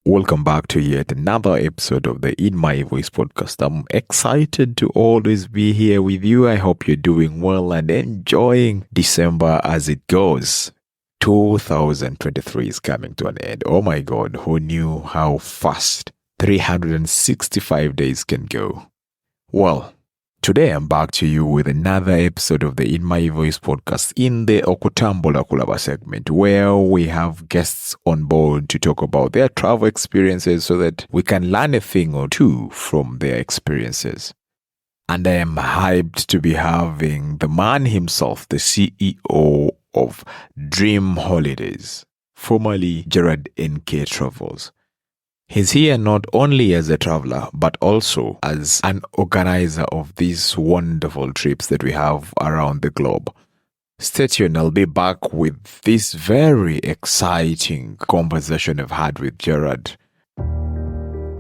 Welcome back to yet another episode of the In My Voice podcast. I'm excited to always be here with you. I hope you're doing well and enjoying December as it goes. 2023 is coming to an end. Oh my God, who knew how fast 365 days can go? Well, today I'm back to you with another episode of the In My Voice podcast in the Okutambula Kulaba segment, where we have guests on board to talk about their travel experiences so that we can learn a thing or two from their experiences. And I am hyped to be having the man himself, the CEO of Dream Holidays, formerly Gerald NK Travels. He's here not only as a traveler, but also as an organizer of these wonderful trips that we have around the globe. Stay tuned, I'll be back with this very exciting conversation I've had with Gerald.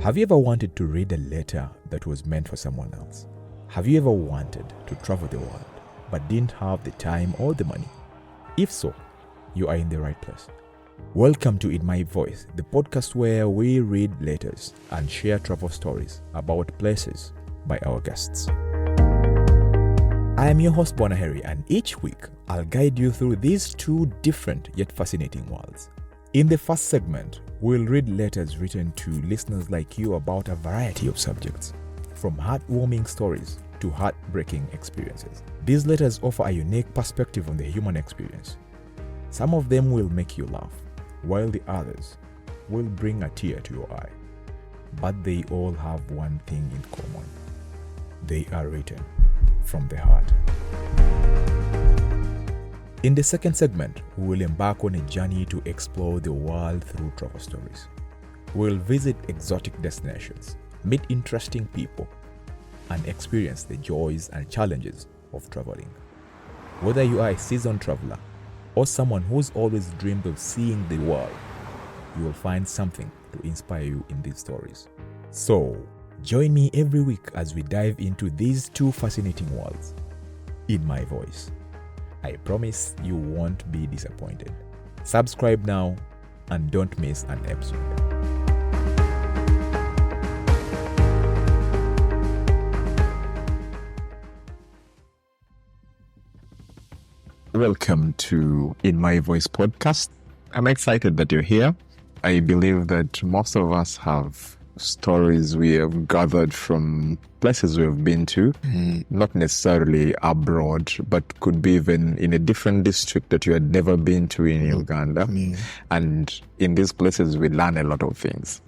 Have you ever wanted to read a letter that was meant for someone else? Have you ever wanted to travel the world, but didn't have the time or the money? If so, you are in the right place. Welcome to In My Voice, the podcast where we read letters and share travel stories about places by our guests. I am your host, Bonaheri, and each week I'll guide you through these two different yet fascinating worlds. In the first segment, we'll read letters written to listeners like you about a variety of subjects, from heartwarming stories to heartbreaking experiences. These letters offer a unique perspective on the human experience. Some of them will make you laugh, while the others will bring a tear to your eye. But they all have one thing in common. They are written from the heart. In the second segment, we will embark on a journey to explore the world through travel stories. We'll visit exotic destinations, meet interesting people, and experience the joys and challenges of traveling. Whether you are a seasoned traveler or someone who's always dreamed of seeing the world, you will find something to inspire you in these stories. So, join me every week as we dive into these two fascinating worlds. In My Voice. I promise you won't be disappointed. Subscribe now and don't miss an episode. Welcome to In My Voice podcast. I'm excited that you're here. I believe that most of us have stories we have gathered from places we have been to, not necessarily abroad, but could be even in a different district that you had never been to in Uganda. And in these places, we learn a lot of things.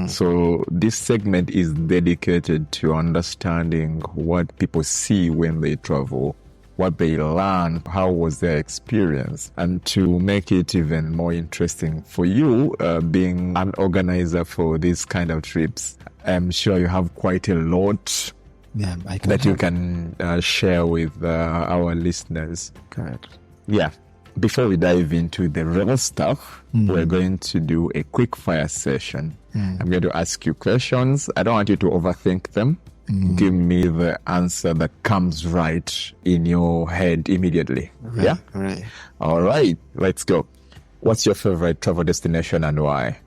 So this segment is dedicated to understanding what people see when they travel, what they learn, how was their experience, and to make it even more interesting for you, being an organizer for these kind of trips. I'm sure you have quite a lot that you can share with our listeners. Correct. Yeah. Before we dive into the real stuff, we're going to do a quick fire session. I'm going to ask you questions. I don't want you to overthink them. Give me the answer that comes right in your head immediately. Right, yeah? Right. All right, let's go. What's your favorite travel destination and why?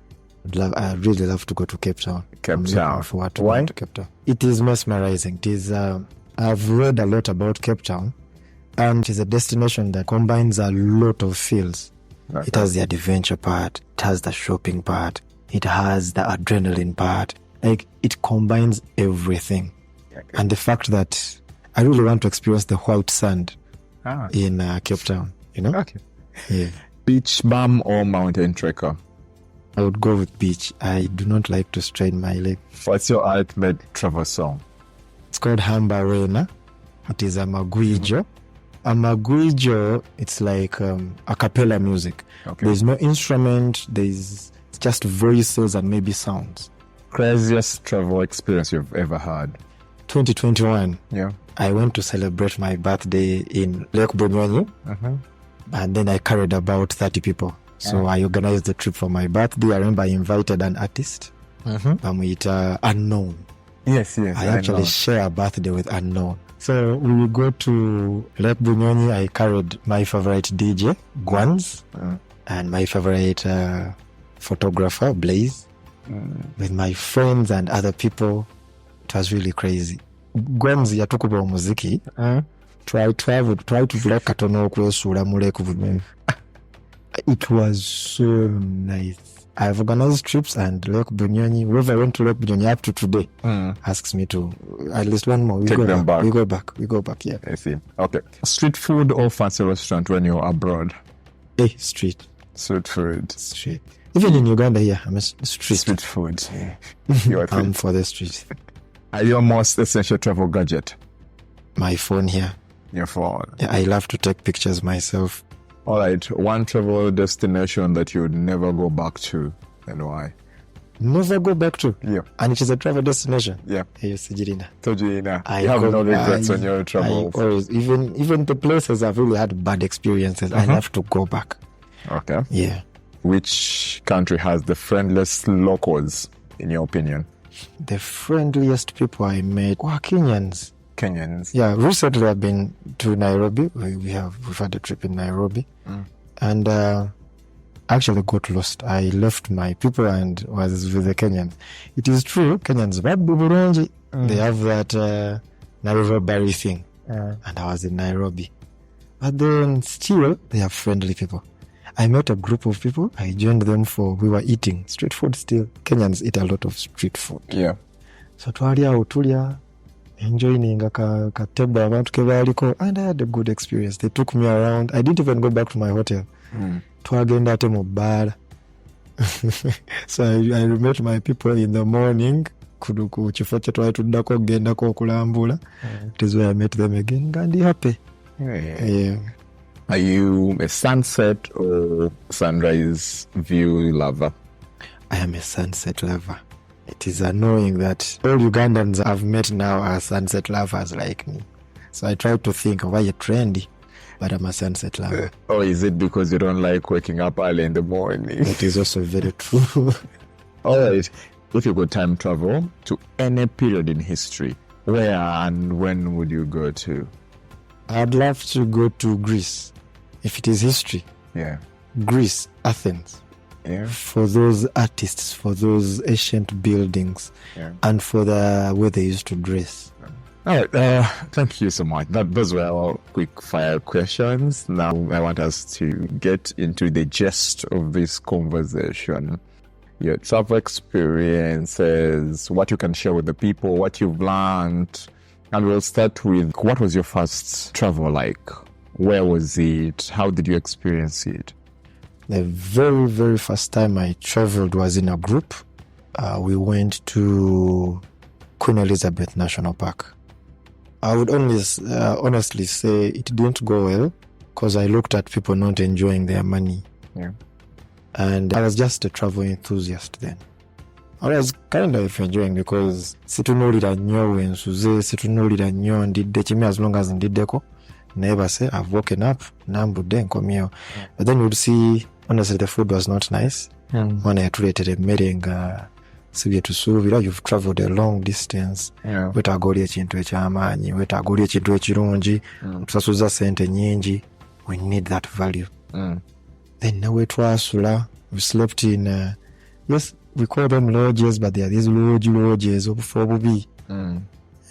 I really love to go to Cape Town. Cape Town. Why? To Cape Town. It is mesmerizing. It is. I've read a lot about Cape Town, and it is a destination that combines a lot of feels. Okay. It has the adventure part. It has the shopping part. It has the adrenaline part. Like, it combines everything. Okay. And the fact that I really want to experience the white sand in Cape Town, you know? Okay. Yeah. Beach bum or mountain trekker? I would go with beach. I do not like to strain my leg. What's your ultimate travel song? It's called Hambarena. It is a Maguijo. A Maguijo, it's like a cappella music. Okay. There's no instrument. It's just voices and maybe sounds. Craziest travel experience you've ever had? 2021. Yeah. I went to celebrate my birthday in Lake Bunyonyi. And then I carried about 30 people. So I organized the trip for my birthday. I remember I invited an artist. Unknown. Yes. I actually share a birthday with Unknown. So we go to Lake Bunyonyi. I carried my favorite DJ, Gwans, and my favorite photographer, Blaze. with my friends and other people. It was really crazy. Gwenzi yatukuba omuziki. Try to vlog katono okwesuula mu Lake Bunyonyi. It was so nice. I've organized trips and Lake Bunyonyi. Whoever went to Lake Bunyonyi up to today asks me to at least one more. We go back. Yeah. I see. Okay. Street food or fancy restaurant when you're abroad? Street. Street food. Street. Even in Uganda here, I'm a street food. I'm for the street. Your most essential travel gadget? My phone here. Your phone. Yeah, I love to take pictures myself. All right. One travel destination that you would never go back to, and why? Never go back to? Yeah. And it is a travel destination? Yeah. Hey, Sijirina. You have no regrets on your travels? Always. Even the places I've really had bad experiences, I have to go back. Okay. Yeah. Which country has the friendliest locals, in your opinion? The friendliest people I met were Kenyans. Yeah, recently I've been to Nairobi. We've had a trip in Nairobi, and actually got lost. I left my people and was with the Kenyans. It is true, Kenyans they have that Nairobi Berry thing, and I was in Nairobi. But then still, they are friendly people. I met a group of people. I joined them we were eating street food still. Kenyans eat a lot of street food. Yeah. So tulia, enjoying ka table abantu kebaliko, and I had a good experience. They took me around. I didn't even go back to my hotel. Twagenda ate mu bar. So I met my people in the morning. Ku kifo kye twali tuddako okugendako okulambula. It is where I met them again. Gandi happy. Yeah. Are you a sunset or sunrise view lover? I am a sunset lover. It is annoying that all Ugandans I've met now are sunset lovers like me. So I try to think, why you're trendy? But I'm a sunset lover. Or is it because you don't like waking up early in the morning? That is also very true. All right. If you could time travel to any period in history, where and when would you go to? I'd love to go to Greece. If it is history. Yeah. Greece, Athens. Yeah. For those artists, for those ancient buildings, and for the way they used to dress. All right. Thank you so much. Those were all quick fire questions. Now I want us to get into the gist of this conversation. Your travel experiences, what you can share with the people, what you've learned. And we'll start with, what was your first travel like? Where was it? How did you experience it? The very, very first time I traveled was in a group. We went to Queen Elizabeth National Park. I would only honestly say it didn't go well because I looked at people not enjoying their money. Yeah. And I was just a travel enthusiast then. I was kind of enjoying because situnulira nnyo wensuze, situnulira nnyo ndidde kimi as long as ndiddeko. Never say I've woken up, nambudde nkomyewo. But then you'd see, honestly, the food was not nice. When I tuleeted emmere nga si bye tusuubira, you've traveled a long distance. Wetaaga oli ekintu eky'amaanyi, wetaaga oli ekintu ekirungi, tusasuza sente nnyingi. We need that value. Then nawe twasula, we slept in, yes, we call them lodges, but they are these lodges obufu obubi.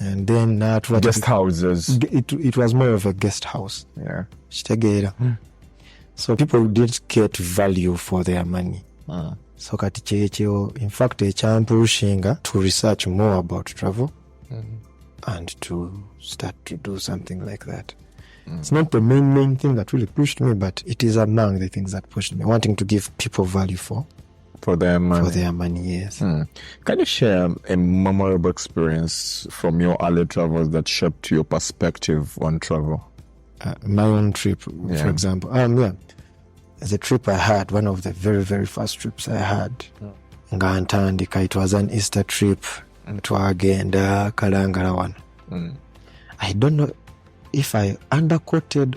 And then guest houses. It was more of a guest house. Yeah. So people didn't get value for their money. So kati kyekyo, in fact, ekyampuushinga to research more about travel and to start to do something like that. It's not the main thing that really pushed me, but it is among the things that pushed me, wanting to give people value for their money, yes. Can you share a memorable experience from your early travels that shaped your perspective on travel? My own trip, for example. There's a trip I had, one of the very, very first trips I had. Ngantandika, it was an Easter trip. Twagenda Kalangala one. I don't know if I underquoted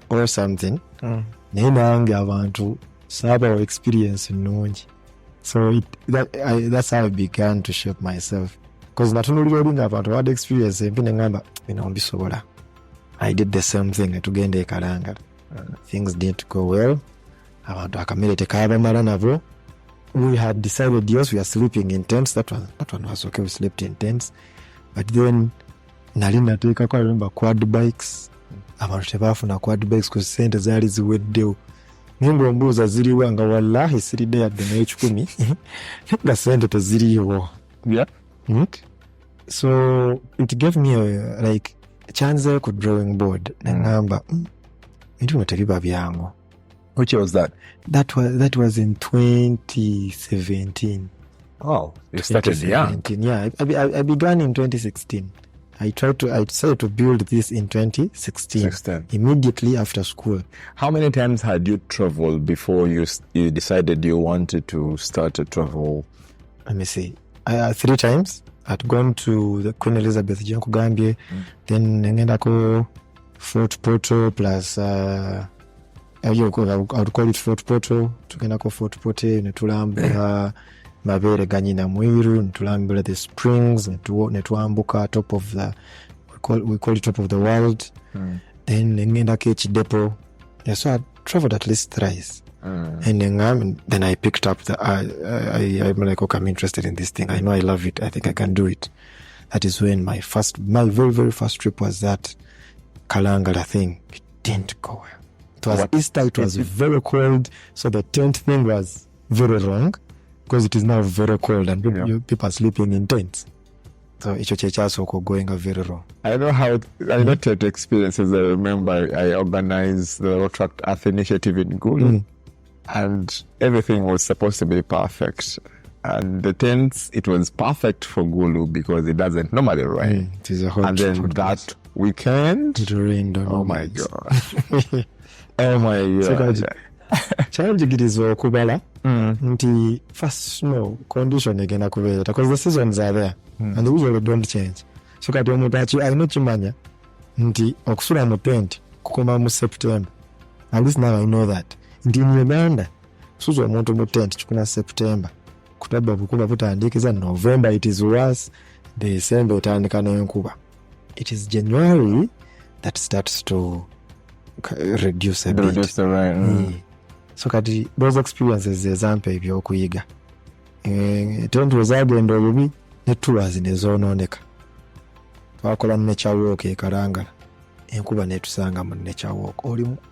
or something. Naye nange abantu saba experience nungi. So that's how I began to shape myself. Because natunulira olinga abantu had experience empine ngamba bino mbisobola. I did the same thing tugenda e Kalangala. Things didn't go well. Abantu akamere tekabamala nabo. we had decided, yes, we are sleeping in tents. That one was okay. We slept in tents. But then, nali nateekako, I remember quad bikes. Abantu tebaafuna quad bikes ku ssente zaali ziweddewo. Nimba ombuuza ziriwa nga wallahi siridde yadde n'ekikumi nga ssente teziriiwo. Yeah. So it gave me a chance ku drawing board. Nangamba, ebintu tebiba byangu. Which was that? That was in 2017. Oh, you started young. Yeah, I began in 2016. I decided to build this in 2016. Immediately after school. How many times had you traveled before you decided you wanted to start a travel? Let me see. 3 times. I'd gone to the Queen Elizabeth Gambia, then ngendako Fort Portal plus I would call it Fort Portal. Tugendako Fort Portal, netulambula Mabere Ganyina Mwiru, netulambula the springs, netwambuka top of the we call it top of the world. Then ngendako Depot. Yeah, so I traveled at least thrice. And then I picked up I'm like, okay, I'm interested in this thing. I know I love it. I think I can do it. That is when my very, very first trip was that Kalangala thing. It didn't go well. It was Easter. It was very cold. So the tent thing was very wrong because it is now very cold and people are sleeping in tents. So it's also going very wrong. I know tent experiences. I remember I organized the Rotract Earth Initiative in Gulu. And everything was supposed to be perfect. And the tents, it was perfect for Gulu because it doesn't normally rain. It is a hot, and then that weekend, it rained. Oh my God. Oh my God. So challenge it is Kubala. The first snow condition again because the seasons are there and they usually don't change. So I know Chimanya. Nti okusula mu tent kukoma mu September. At least now I know that. Ndi Uganda suzo omuntu mu tent kikuna September kutaba bukuba butandikiza November. It is worse. December otandika n'enkuba. It is January that starts to reduce a bit. Reduce the rain. So kati those experiences ezampa ebyokuyiga. Tent wezagenda obubi ne tours nezoonooneka. Twakola nature walk e Kalangala. Enkuba netusanga mu nature walk.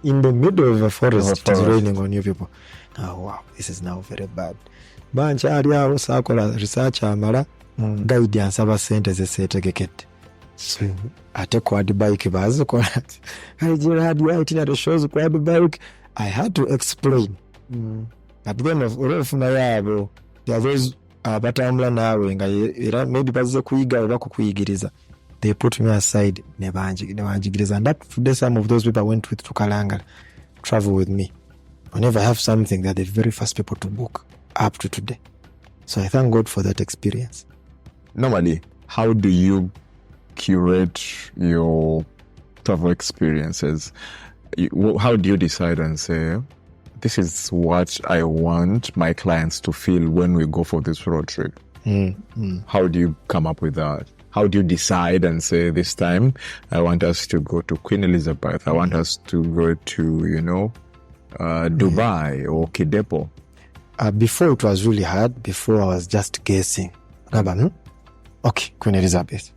In the middle of a forest, it is raining on you people. Oh wow, this is now very bad. Bancha ali awo sakola research amala guide ansaba sente zesetegekete. So ate quad bike bazokola. Gerald, you itinerary shows quad bike. I had to explain. At the end of yabo, there are those batambula nawe nga maybe bazo kuyiga oba kukuyigiriza. They put me aside, nebanjigiriza. And that today some of those people I went with to Kalangala travel with me. Whenever I have something, they're the very first people to book up to today. So I thank God for that experience. Normally, how do you curate your travel experiences? How do you decide and say, this is what I want my clients to feel when we go for this road trip? How do you come up with that? How do you decide and say, this time I want us to go to Queen Elizabeth, I want us to go to, Dubai or Kidepo? Before it was really hard. Before I was just guessing. Okay, Queen Elizabeth.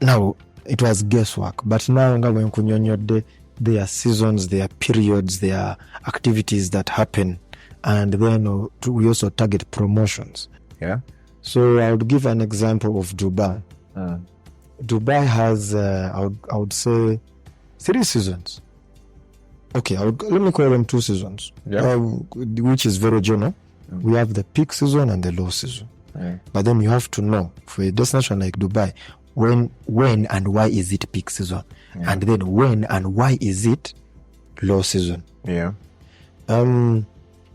Now it was guesswork. But now there are seasons, there are periods, there are activities that happen. And then we also target promotions. Yeah. So I would give an example of Dubai. Dubai has, I would say, 3 seasons. Okay, let me call them 2 seasons, which is very general. We have the peak season and the low season. But then you have to know, for a destination like Dubai, when and why is it peak season? And then when and why is it low season? Yeah.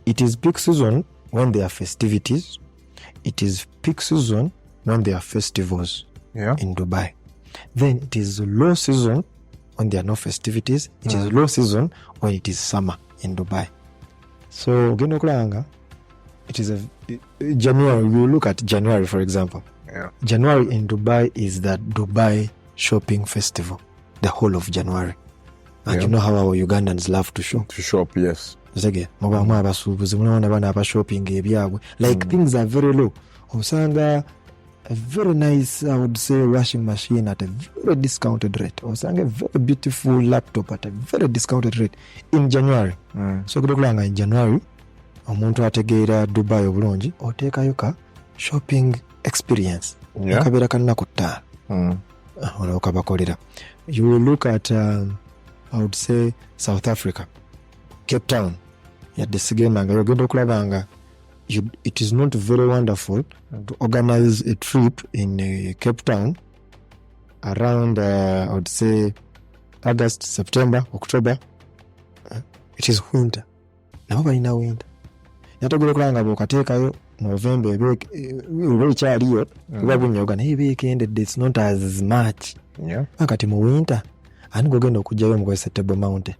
It is peak season when there are festivities. It is peak season when there are festivals. In Dubai. Then it is low season when there are no festivities. It is low season when it is summer in Dubai. So it is January. You look at January, for example. January in Dubai is the Dubai shopping festival, the whole of January. And you know how our Ugandans love to shop. To shop, yes. again mubamu abasuubuzi munaona bana aba shopping ebyabwe like things are very low. Osanga a very nice, I would say, washing machine at a very discounted rate. Osanga a very beautiful laptop at a very discounted rate in January. So kudokulanga in January omuntu ategeera Dubai obulungi oteekayo ka shopping experience akabeera kannaku ttaano olwokabakolera. You will look at I would say South Africa, Cape Town yadde sigendanga yogenda okulabanga it is not very wonderful to organize a trip in Cape Town around I would say August, September, October. It is winter. Nabo balina winter. Yatogera okulanga bw'okateekayo November ekyaliyo kuba bunyoga naye beekendedde it's not as much. Akati mu winter ani gogenda okujjayo mukozesa Table Mountain,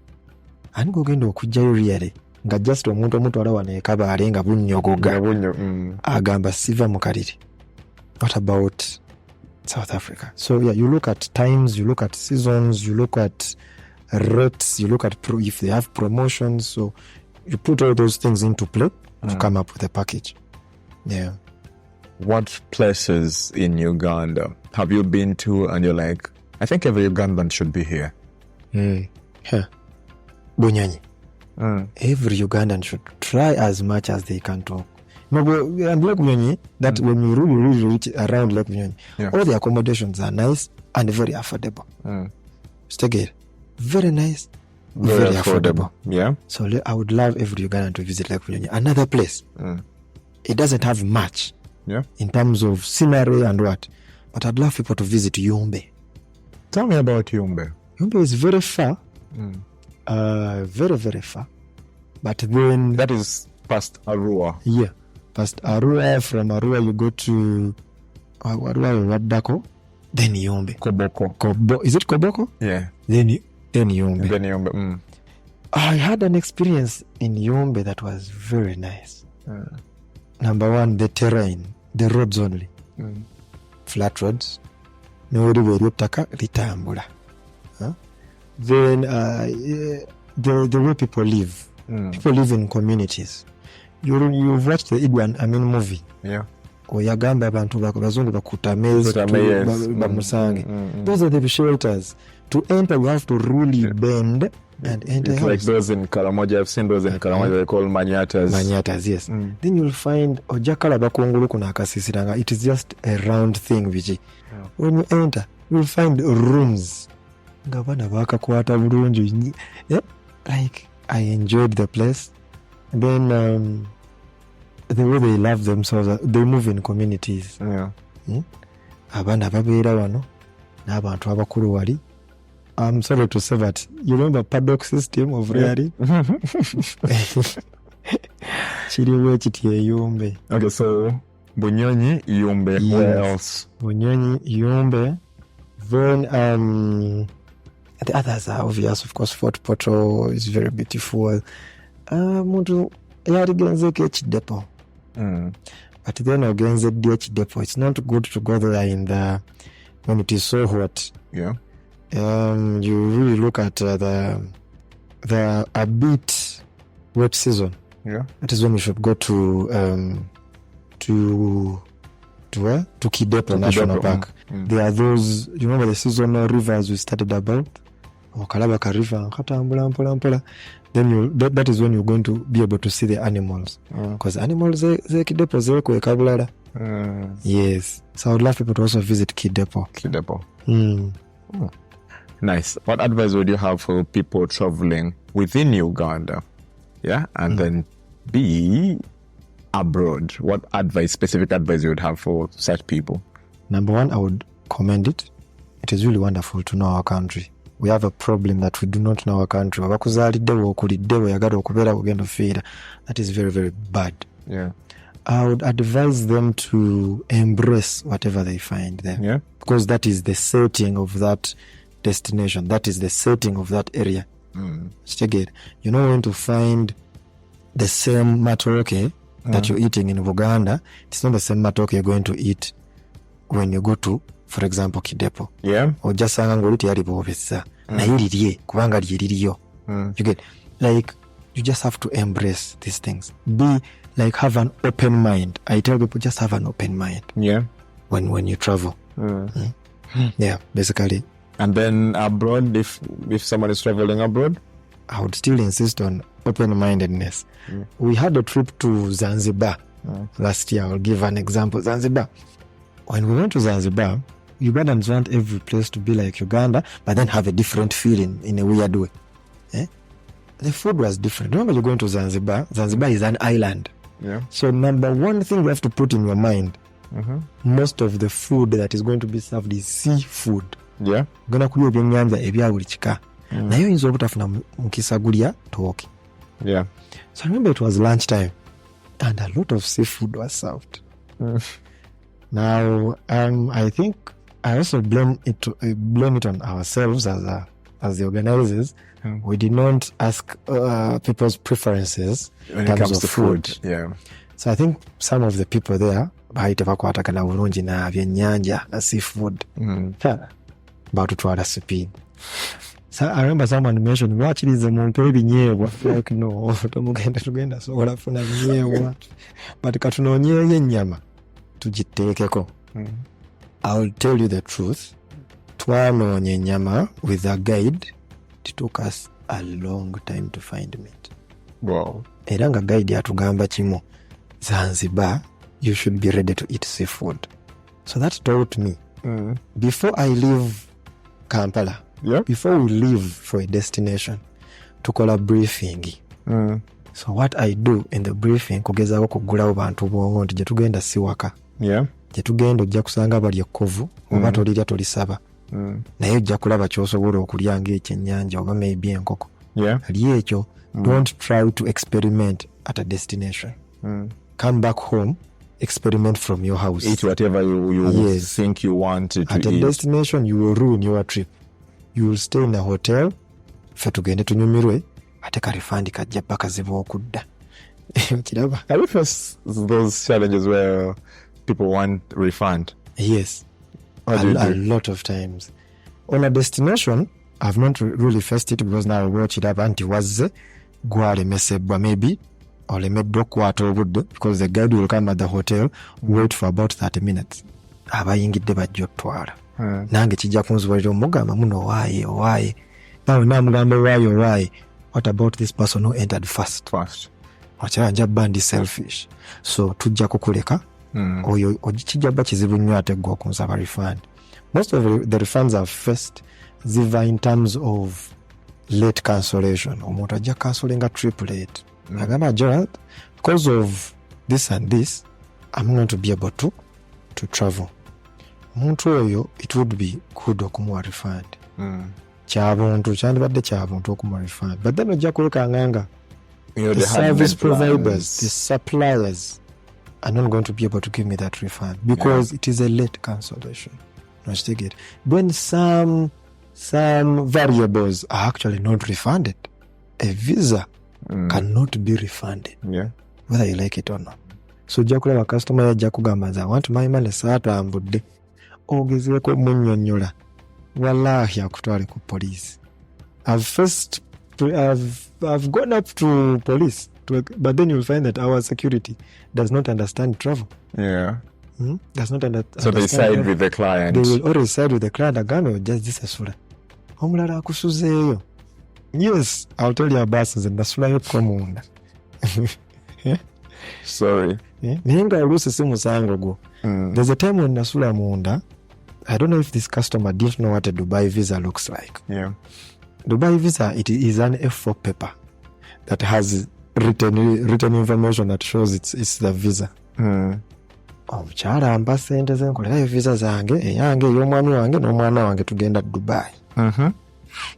ani gogenda okujjayo really nga just omuntu omutwala wano ekabaale nga bunnyogoga agamba siva mu kaliri. What about South Africa? So yeah, you look at times, you look at seasons, you look at rates, you look at if they have promotions. So you put all those things into play to come up with a package. Yeah. What places in Uganda have you been to and you're like, I think every Ugandan should be here? Bunyonyi. Every Ugandan should try as much as they can talk. And Lake Bunyonyi, that when you really reach around Lake Bunyonyi, all the accommodations are nice and very affordable. Stay very nice, very affordable. Yeah. So I would love every Ugandan to visit Lake Bunyonyi. Another place, it doesn't have much in terms of scenery and what, but I'd love people to visit Yumbe. Tell me about Yumbe. Yumbe is very far. Very, very far. But then that is past Arua. Yeah. Past Arua. From Arua you go to Wadako. Then Yumbe. Koboko. Is it Koboko? Yeah. Then Yumbe. I had an experience in Yumbe that was very nice. Number one, the terrain, the roads only. Flat roads. Nobody will litambula. Then the way people live. People live in communities. You've watched the Idi Amin movie. Yeah. Oyagamba abantu bazungu bakuta mezi bamusange. Those are the shelters. To enter, you have to really bend and enter. It's like those in Karamoja. I've seen those in Karamoja. They call manyatas. Manyatas, yes. Then you'll find ojakala bakungulu kuna akasisiranga. It is just a round thing, Viji. When you enter, you'll find rooms. Gavana bakakwata bulungi. Yeah, like I enjoyed the place. Then the way they love themselves, they move in communities. Yeah. Abana babeera wano n'abantu abakulu wali. I'm sorry to say that you remember paddock system of Reari? Chiriwe chiti Yumbe. Okay, so Bunyonyi, Yumbe, yes. Where else? Bunyonyi, Yumbe. Then the others are obvious, of course. Fort Portal is very beautiful. Muntu yarigenze H depot. But then against the DH depot, it's not good to go there when it is so hot. Yeah. You really look at the a bit wet season. Yeah. That is when you should go to where? To Kidepo National Park. There are those, you remember the seasonal rivers we started about? Kalabaka River, Okutambula. Then that is when you're going to be able to see the animals. Because animals, they Kidepo, they Kabulada. Yes. So I would love people to also visit Kidepo. Nice. What advice would you have for people traveling within Uganda? Yeah. And then be abroad. What specific advice you would have for such people? Number one, I would commend it. It is really wonderful to know our country. We have a problem that we do not know our country. That is very, very bad. Yeah. I would advise them to embrace whatever they find there. Yeah. Because that is the setting of that destination. That is the setting of that area. You're not going to find the same matoke that you're eating in Uganda. It's not the same matoke you're going to eat when you go to, for example, Kidepo. Yeah. Or just na yiririe kubanga liriyo. You get, like, You just have to embrace these things. Have an open mind. I tell people, just have an open mind. Yeah. When you travel. Yeah, basically. And then abroad, if someone is traveling abroad? I would still insist on open-mindedness. We had a trip to Zanzibar last year. I'll give an example. Zanzibar. When we went to Zanzibar, Ugandans want every place to be like Uganda, but then have a different feeling in a weird way. The food was different. Remember, you're going to Zanzibar. Zanzibar is an island. Yeah. So number one thing you have to put in your mind, most of the food that is going to be served is seafood. Yeah. Gonna kulya ebyennyanja ebya buli kika. Naye oyinza obutafuna mukisa gulya tooke. Yeah. So I remember it was lunchtime and a lot of seafood was served. Now, I think I also blame it on ourselves as the organizers. We did not ask people's preferences when it comes to food. Yeah. So I think some of the people there bahite bakwatagana bulungi na byennyanja na seafood. Batutwala speed. So I remember someone mentioned, "Wachirize mumpe ebinyeebwa." Like, no, tugenda sobola funa binyeebwa. But katunoonyeeyo ennyama tugiteekeko. I'll tell you the truth. Twanoonya ennyama with a guide. It took us a long time to find meat. Wow. Era nga guide yatugamba kimu, Zanzibar, you should be ready to eat seafood. So that taught me, before I leave Kampala, before we leave for a destination, tukola briefing. So what I do in the briefing, kugezaako kugulawo bantu bwongo nti gye tugenda si waka. Yeah. Gye tugenda ojja kusanga bali ekkovu, oba tolirya tolisaba. Naye ojja kulaba ky'osobola okulya ng'ekyennyanja oba maybe enkoko. Yeah. Ali ekyo, don't try to experiment at a destination. Come back home, experiment from your house. Eat whatever you think you want to at eat. A destination, you will ruin your trip. You will stay in a hotel, fe tugende tunyumirwe, ate karifandi kajja paka ziba okudda. Kiraba. Have you faced those challenges where people want refund? Yes. A lot of times. On a destination, I've not really faced it because now I watch it up and it was gwalemesebwa maybe olemeddwa okukwata obudde because the guide will come at the hotel, wait for about 30 minutes. Abayingidde bajja otwala. Nange kijja kunzubalira omugamba muno owaaye. Nawe namugamba owaaye. What about this person who entered first? Wakyala nja bandi selfish. So tujja kukuleka. Oyo kijja bba kizibu nnyo ate gwe okunsaba refund. Most of the refunds I've faced ziva in terms of late cancellation. Omuntu ajja cancellinga trip late. Agamba, Gerald, because of this and this, I'm going to be able to travel. Omuntu oyo, it would be good okumuwa refund. Kyandibadde kyabuntu okumuwa refund. But then ojja kuleka nganga the service providers, the suppliers are not going to be able to give me that refund because it is a late cancellation. When some variables are actually not refunded, a visa cannot be refunded, whether you like it or not. So ojja kulaba customer yajja kugamba nze I want my money saatambudde. Ogezeeko munnyonnyola. Wallahi akutwale ku police. I've gone up to police, but then you'll find that our security does not understand travel. Yeah. Does not understand. So they side with the client. They will always side with the client. Agambe just this asula. Omulala akusuzeeyo. Yes, I'll tell you about nze nasulayo komunda. Sorry. Naye nga oluusi si musango gwo. There's a time when nasula munda, I don't know if this customer didn't know what a Dubai visa looks like. Yeah. Dubai visa, it is an A4 paper that has written information that shows it's the visa. Omukyala ampa ssente ze nkolerayo visa zange, eyange ey'omwami wange n'omwana wange tugenda Dubai.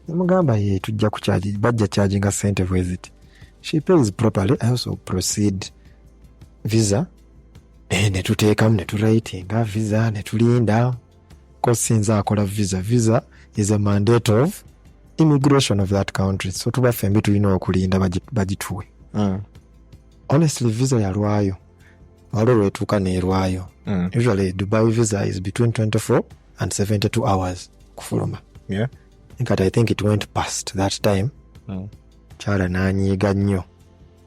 Nemugamba ye tujja kucharge, bajja charginga ssente bweziti. She pays properly. I also proceed visa. Ne tuteekamu ne turatinga visa ne tulinda. Ko sinza akola visa. Visa is a mandate of immigration of that country. So tuba fembi tulina okulinda bagituwe. Honestly, visa yalwayo. Waliwo lwetuuka neerwayo. Usually Dubai visa is between 24 and 72 hours kufuluma. Yeah. I think it went past that time. Kyala n'anyiiga nnyo.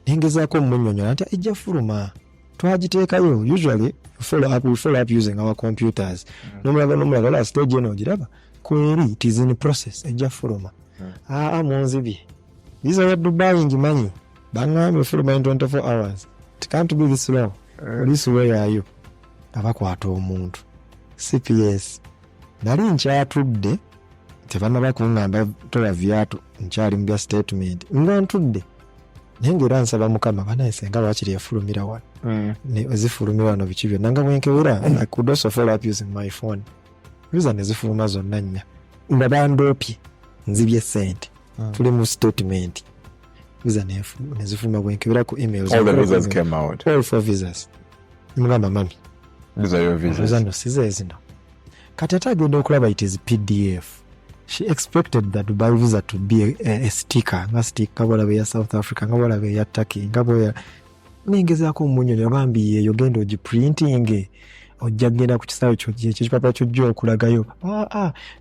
Nengezaako mmunnyonnyola nti ejja fuluma. Twagiteekayo. Usually we follow up using our computers. N'omulaba la stage eno ogiraba. Kweri it is in process. Ejja fuluma. Munzibye. These are Dubai ngimanyi. Bangambye fuluma in 24 hours. It can't be this long. Police where are you? Abakwata omuntu. CPS. Nali nkyatudde. Tebannaba kuŋŋamba tola vyatu nkyali mu bya statement. Nga ntudde. Naye ng'era nsaba Mukama banaise nga lwaki lyefulumira wano. Ne zifulumira wano biki byonna nga bwenkebera. I could also follow up using my phone. Visa ne zifuluma zonna nnya. Nga bandoopye nzibye ssente. Tuli mu statement. Visa ne zifuluma bwenkebera ku emails. All the visas came out. All 4 visas. Mugamba mami. These are your visas. Visa no size zino. Kati ate agenda okulaba it is PDF. She expected the Dubai visa to be a sticker. Nga sticker bwalabe ya South Africa, nga bwalabe ya Turkey, nga bwalabe. Nengezaako mmunnyonnyola bambi yeyo genda ogiprinting. Ojja genda ku kisaawe ky'ekipapa ky'ojja okulagayo.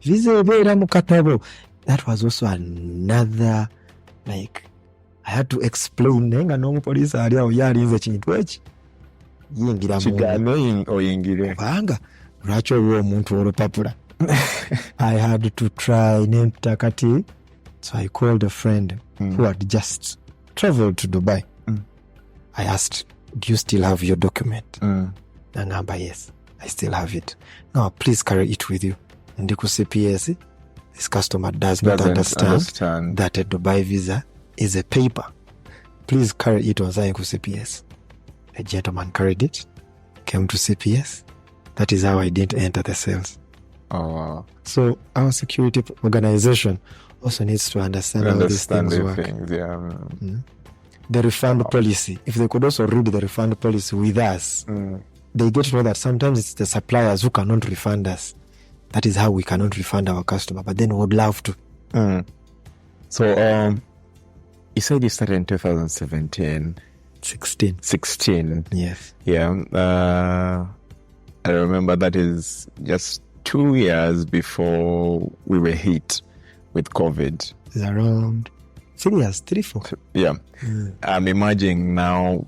Visa ebeera mu katabo. That was also another, like, I had to explain. Naye nga n'omupoliisi ali awo yalinze kintu eki. Yingira mu. Kigaane oyingire. Kubanga lwaki olwo omuntu olupapula. I had to try Nentakati. So I called a friend who had just traveled to Dubai. I asked, do you still have your document? Nangamba, yes, I still have it. Now, please carry it with you. Ndiku CPS, this customer doesn't understand that a Dubai visa is a paper. Please carry it on Zainku CPS. A gentleman carried it, came to CPS. That is how I didn't enter the cells. Oh, wow. So our security organization also needs to understand how these things work. The refund policy, if they could also read the refund policy with us, they get to know that sometimes it's the suppliers who cannot refund us. That is how we cannot refund our customer, but then we would love to. So, you said you started in 2017. 16. Yes. Yeah. I remember that is just 2 years before we were hit with COVID. It's around 3 years, 4. Yeah. I'm imagining now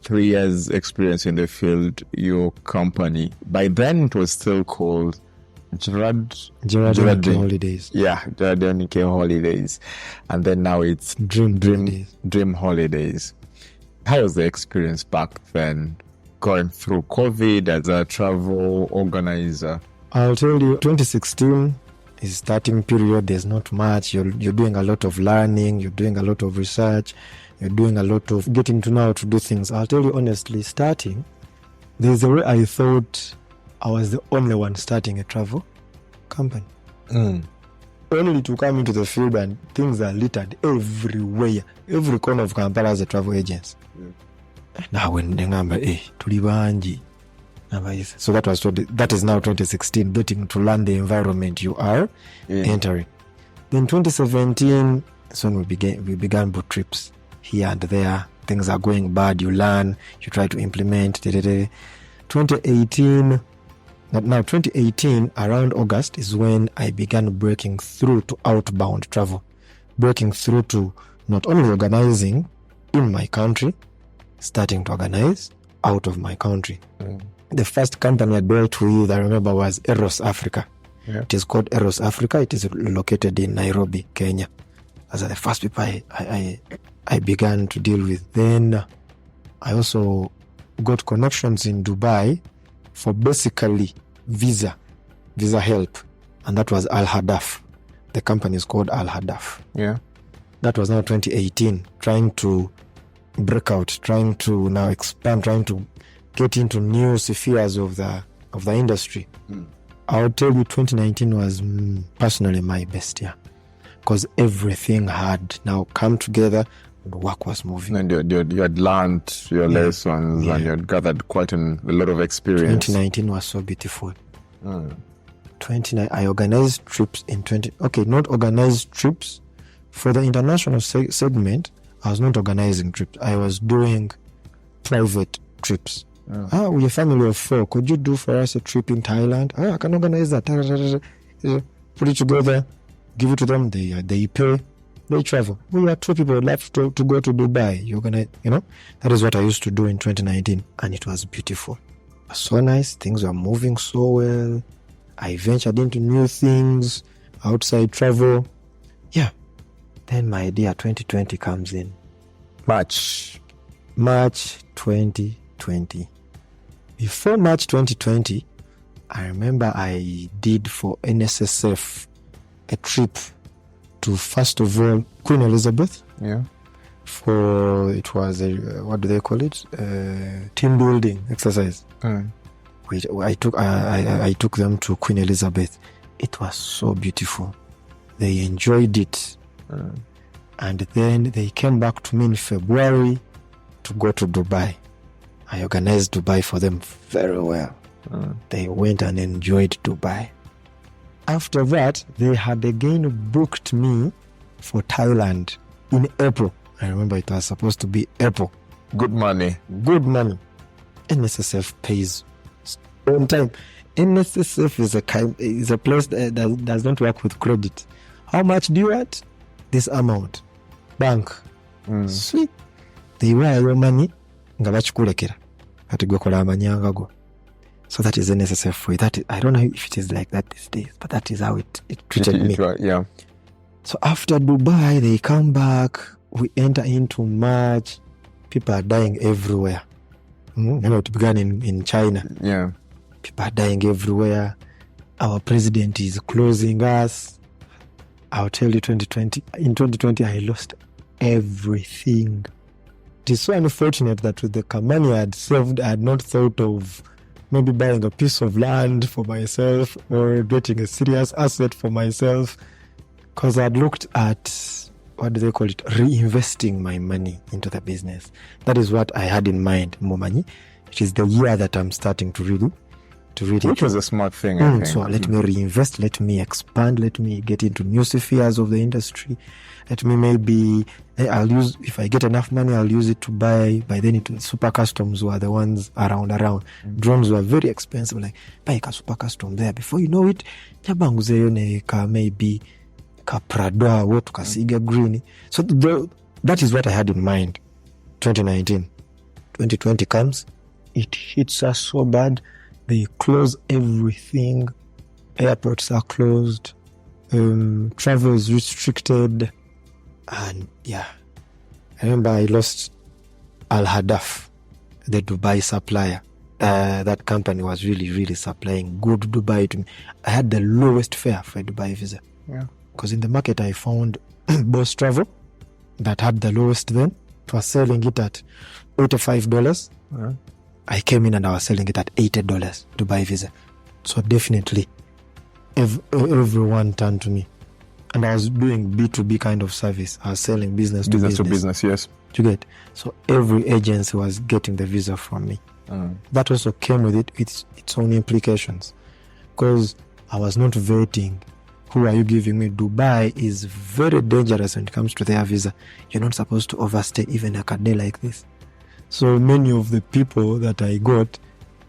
3 years experience in the field, your company. By then it was still called Gerald Holidays. Yeah, Gerald Holidays. And then now it's Dream Holidays. How was the experience back then, going through COVID as a travel organizer? I'll tell you, 2016 is starting period. There's not much. You're doing a lot of learning. You're doing a lot of research. You're doing a lot of getting to know how to do things. I'll tell you honestly, starting, there's a way I thought I was the only one starting a travel company. Only to come into the field and things are littered everywhere. Every corner of Kampala has a travel agency. Now when the number tulibanji. So that is now 2016, getting to learn the environment you are entering. Then 2017, so we began boat trips here and there. Things are going bad, you learn, you try to implement. 2018, around August is when I began breaking through to outbound travel. Breaking through to not only organizing in my country, starting to organize out of my country. The first company I dealt with, I remember, was Eros Africa. Yeah. It is called Eros Africa. It is located in Nairobi, Kenya. Those are the first people I began to deal with. Then I also got connections in Dubai for basically visa help. And that was Al Hadaf. The company is called Al Hadaf. Yeah. That was now 2018, trying to break out, trying to now expand, trying to get into new spheres of the industry. I'll tell you, 2019 was personally my best year, because everything had now come together and work was moving. And you had learned your lessons and you had gathered quite a lot of experience. 2019 was so beautiful. I organized trips in not organized trips. For the international segment, I was not organizing trips. I was doing private trips. We're a family of 4. Could you do for us a trip in Thailand? I can organize that. Put it together, give it to them. They pay. Then Why travel? We are two people left to go to Dubai. You're gonna, that is what I used to do in 2019, and it was beautiful. It was so nice. Things were moving so well. I ventured into new things, outside travel. Yeah. Then my dear 2020 comes in. March 2020. Before March 2020, I remember I did for NSSF a trip to, first of all, Queen Elizabeth. Yeah. It was a, what do they call it? Team building exercise. I took them to Queen Elizabeth. It was so beautiful. They enjoyed it. And then they came back to me in February to go to Dubai. I organized Dubai for them very well. They went and enjoyed Dubai. After that, they had again booked me for Thailand in April. I remember it was supposed to be April. Good money. NSSF pays on time. NSSF is a place that does not work with credit. How much do you want? This amount. Bank. Sweet. They wire your money. Nga bachikulekera. Kati gwe kola amanyanga go. So that is NSSF for you. I don't know if it is like that these days, but that is how it treated me. Yeah. So after Dubai, they come back. We enter into March. People are dying everywhere. It began in China. Yeah. People are dying everywhere. Our president is closing us. I'll tell you, 2020. In 2020, I lost everything. It is so unfortunate that with the money I had saved, I had not thought of maybe buying a piece of land for myself or getting a serious asset for myself, because I'd looked at, what do they call it, reinvesting my money into the business. That is what I had in mind, Momani. It is the year that I'm starting to really which was a smart thing, I think. So let me reinvest, let me expand, let me get into new spheres of the industry. Let me maybe, if I get enough money, I'll use it to buy, by then super customs were the ones around. Drones were very expensive, like buy a super custom there. Before you know it, maybe ka Prado, what Kasiga Green. So that is what I had in mind. 2019. 2020 comes, it hits us so bad. They close everything. Airports are closed. Travel is restricted. And yeah, I remember I lost Al Hadaf, the Dubai supplier. That company was really, really supplying good Dubai to me. I had the lowest fare for a Dubai visa. Yeah. Because in the market I found Boss Travel that had the lowest then. It was selling it at $85. Yeah. I came in and I was selling it at $80 to buy visa. So definitely, everyone turned to me. And I was doing B2B kind of service. I was selling business to business. Yes. You get? So every agency was getting the visa from me. That also came with its own implications. Because I was not voting. Who are you giving me? Dubai is very dangerous when it comes to their visa. You're not supposed to overstay even a day like this. So many of the people that I got,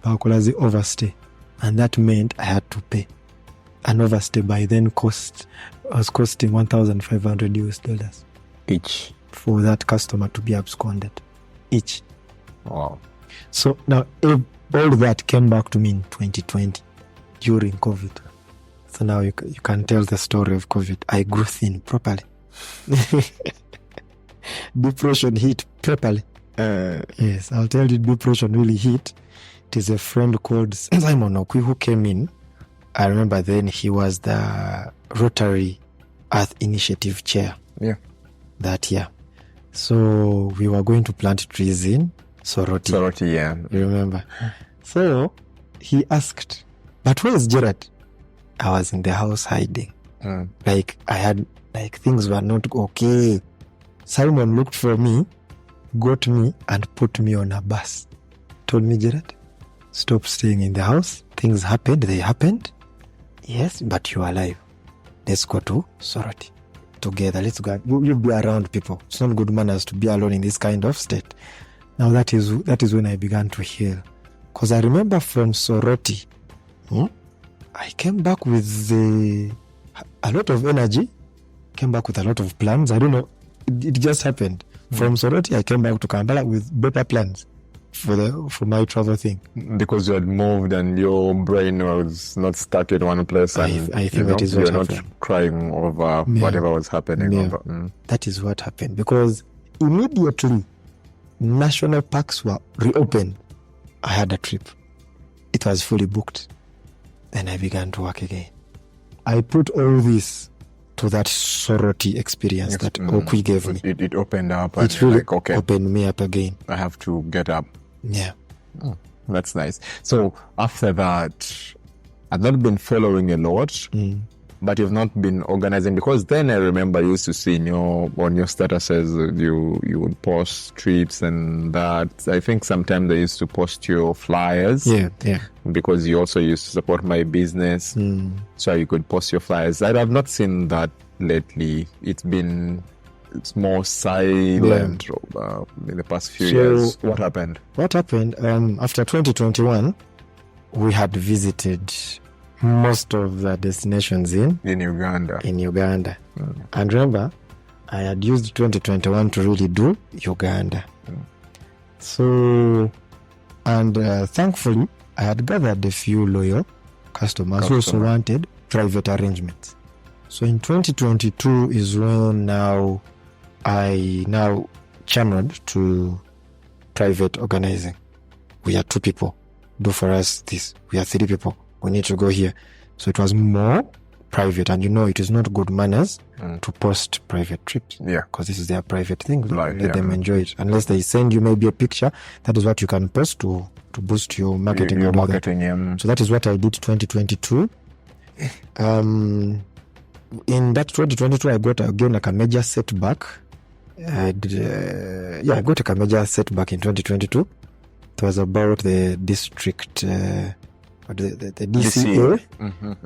they overstay. And that meant I had to pay. An overstay by then was costing $1,500 each for that customer to be absconded each. Wow. So now all that came back to me in 2020 during COVID. So now you can tell the story of COVID. I grew thin properly. Depression hit properly. Yes, I'll tell you, depression really hit. It is a friend called Simon Okwi who came in. I remember then he was the Rotary Earth Initiative chair. Yeah. That year. So we were going to plant trees in Soroti. Soroti, yeah. You remember? So he asked, but where is Gerald? I was in the house hiding. Like I had, things were not okay. Simon looked for me, got me and put me on a bus. Told me, Gerald, stop staying in the house. Things happened. They happened. Yes, but you're alive. Let's go to Soroti together. Let's go. You'll be around people. It's not good manners to be alone in this kind of state. Now that is when I began to heal. Because I remember from Soroti, I came back with a lot of energy, came back with a lot of plans. I don't know. It just happened. From Soroti, I came back to Kampala with better plans for my travel thing. Because you had moved and your brain was not stuck in one place. And, I think that is what you're happened. not crying over whatever was happening. Yeah. That is what happened. Because immediately, national parks were reopened. I had a trip. It was fully booked. Then I began to work again. I put all this to that Soroti experience that Okui gave me. It opened up and It really like, okay, opened me up again. I have to get up. Yeah. That's nice. So after that, I've not been following a lot, but you've not been organizing, because then I remember you used to see on your statuses you would post trips and that. I think sometimes they used to post your flyers. Yeah. Because you also used to support my business, so you could post your flyers. I have not seen that lately. It's more silent in the past few years. What happened? What happened? After 2021, we had visited most of the destinations in Uganda. And remember, I had used 2021 to really do Uganda. So, and thankfully, I had gathered a few loyal customers who also wanted private arrangements. So in 2022 is when I channeled to private organizing. We are 2 people. Do for us this. We are 3 people. We need to go here. So it was more private. And it is not good manners to post private trips. Yeah. Because this is their private thing. Right, Let them enjoy it. Unless they send you maybe a picture, that is what you can post to boost your marketing. Your and all marketing, that. So that is what I did 2022. In that 2022, I got again like a major setback. I got like a major setback in 2022. It was about the district, the DCA.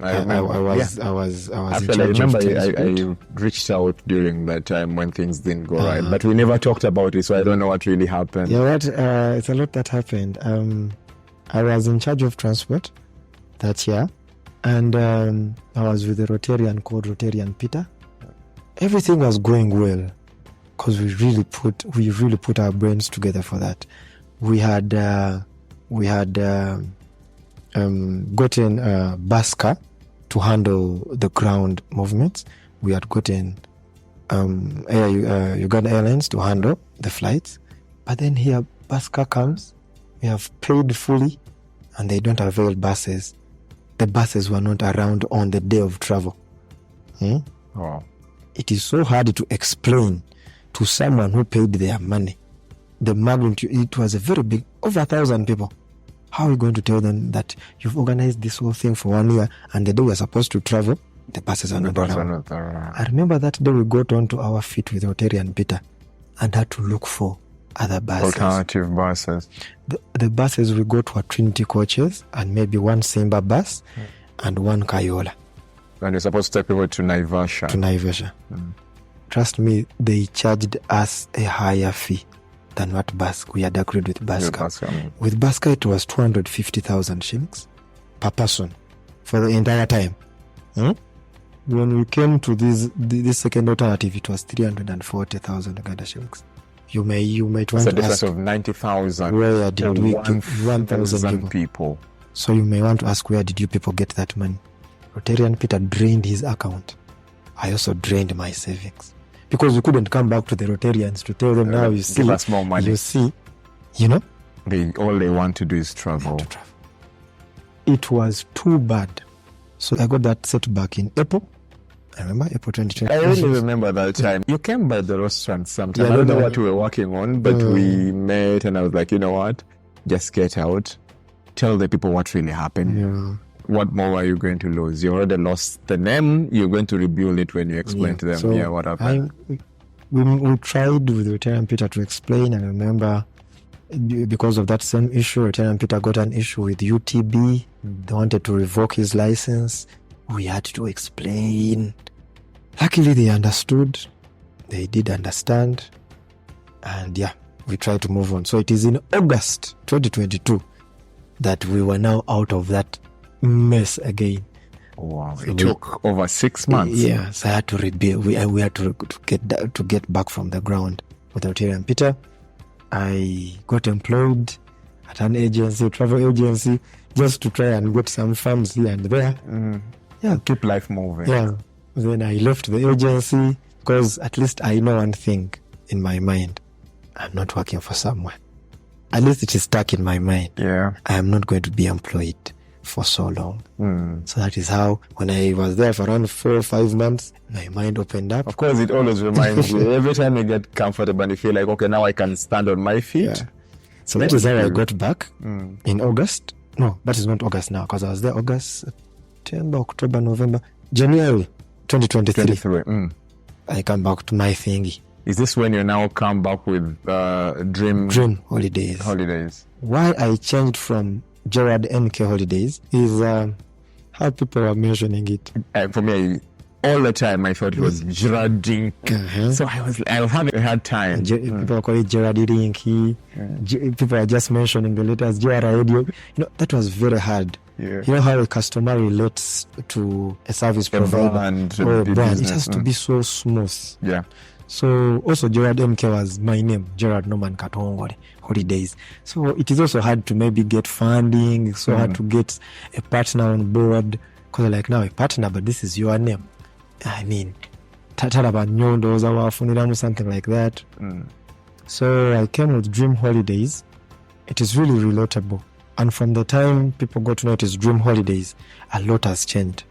I was Actually, I remember I reached out during that time when things didn't go right, but we never talked about it, so I don't know what really happened. Yeah, it's a lot that happened. I was in charge of transport that year, and I was with the Rotarian called Rotarian Peter. Everything was going well because we really put our brains together for that. We had gotten Baska to handle the ground movements. We had gotten Uganda Airlines to handle the flights. But then here Baska comes, we have paid fully, and they don't avail buses. The buses were not around on the day of travel. Wow. It is so hard to explain to someone who paid their money. The magnitude, it was a very big, over 1,000 people. How are we going to tell them that you've organized this whole thing for 1 year and the day we're supposed to travel, the buses are not around? I remember that day we got onto our feet with Rotary and Peter and had to look for other buses. Alternative buses. The buses we got were Trinity coaches and maybe 1 Simba bus and 1 Kayola. And you're supposed to take people to Naivasha. Trust me, they charged us a higher fee than what we had agreed with Baska. With Baska, it was 250,000 shillings per person for the entire time. When we came to this second alternative, it was 340,000 Uganda shillings. You might want to ask of 90,000. Where did we get 1,000 people? So you may want to ask, where did you people get that money? Rotarian Peter drained his account. I also drained my savings. Because we couldn't come back to the Rotarians to tell them, now you see, give us more money. You see, all they want to do is travel. It was too bad. So I got that setback in April. I remember April 2020. I really remember that time. You came by the restaurant sometime. I don't know what we were working on, but we met and I was like, you know what? Just get out. Tell the people what really happened. Yeah. What more are you going to lose? You already lost the name. You're going to rebuild it when you explain to them. So what happened? We tried with Rotarian Peter to explain. I remember because of that same issue, Rotarian Peter got an issue with UTB. They wanted to revoke his license. We had to explain. Luckily, they understood. They did understand. And we tried to move on. So it is in August 2022 that we were now out of that mess again. Wow. So It took over 6 months. Yeah, so I had to rebuild. We had to get back from the ground with Oteri and Peter. I got employed at an agency, travel agency, just to try and get some funds here and there. Yeah. Keep life moving. Yeah. Then I left the agency because at least I know one thing in my mind. I'm not working for someone. At least it is stuck in my mind. Yeah. I am not going to be employed for so long. So that is how, when I was there for around 4 or 5 months, my mind opened up. Of course, it always reminds you, every time you get comfortable and you feel like, okay, now I can stand on my feet. Yeah. So that is how I got back in August. No, that is not August now, because I was there August, September, October, November, January 2023. I come back to my thingy. Is this when you now come back with Dream Holidays? Why I changed from Gerald NK Holidays is how people are mentioning it. For me, all the time I thought it was Gerald Dink. So I was having a hard time. People call it Gerald Dinky. People are just mentioning the letters Gerald. You know, that was very hard. Yeah. You know how a customer relates to a service provider or a brand. It has to be so smooth. Yeah. So also Gerald MK was my name, Gerald Norman Katongole, Holidays. So it is also hard to maybe get funding. It's so hard to get a partner on board. Because like, now a partner, but this is your name. I mean, something like that. So I came with Dream Holidays. It is really relatable. And from the time people got to know it is Dream Holidays, a lot has changed.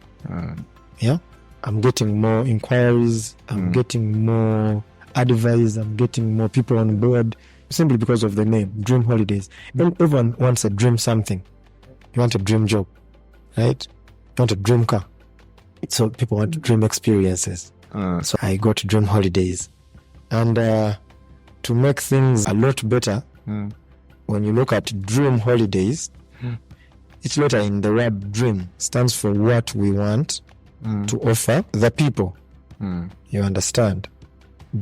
Yeah. I'm getting more inquiries. I'm getting more advice. I'm getting more people on board simply because of the name, Dream Holidays. Everyone wants a dream something. You want a dream job, right? You want a dream car. So people want dream experiences. So I got Dream Holidays. And to make things a lot better, when you look at Dream Holidays, it's letter in the word dream stands for what we want to offer the people. You understand?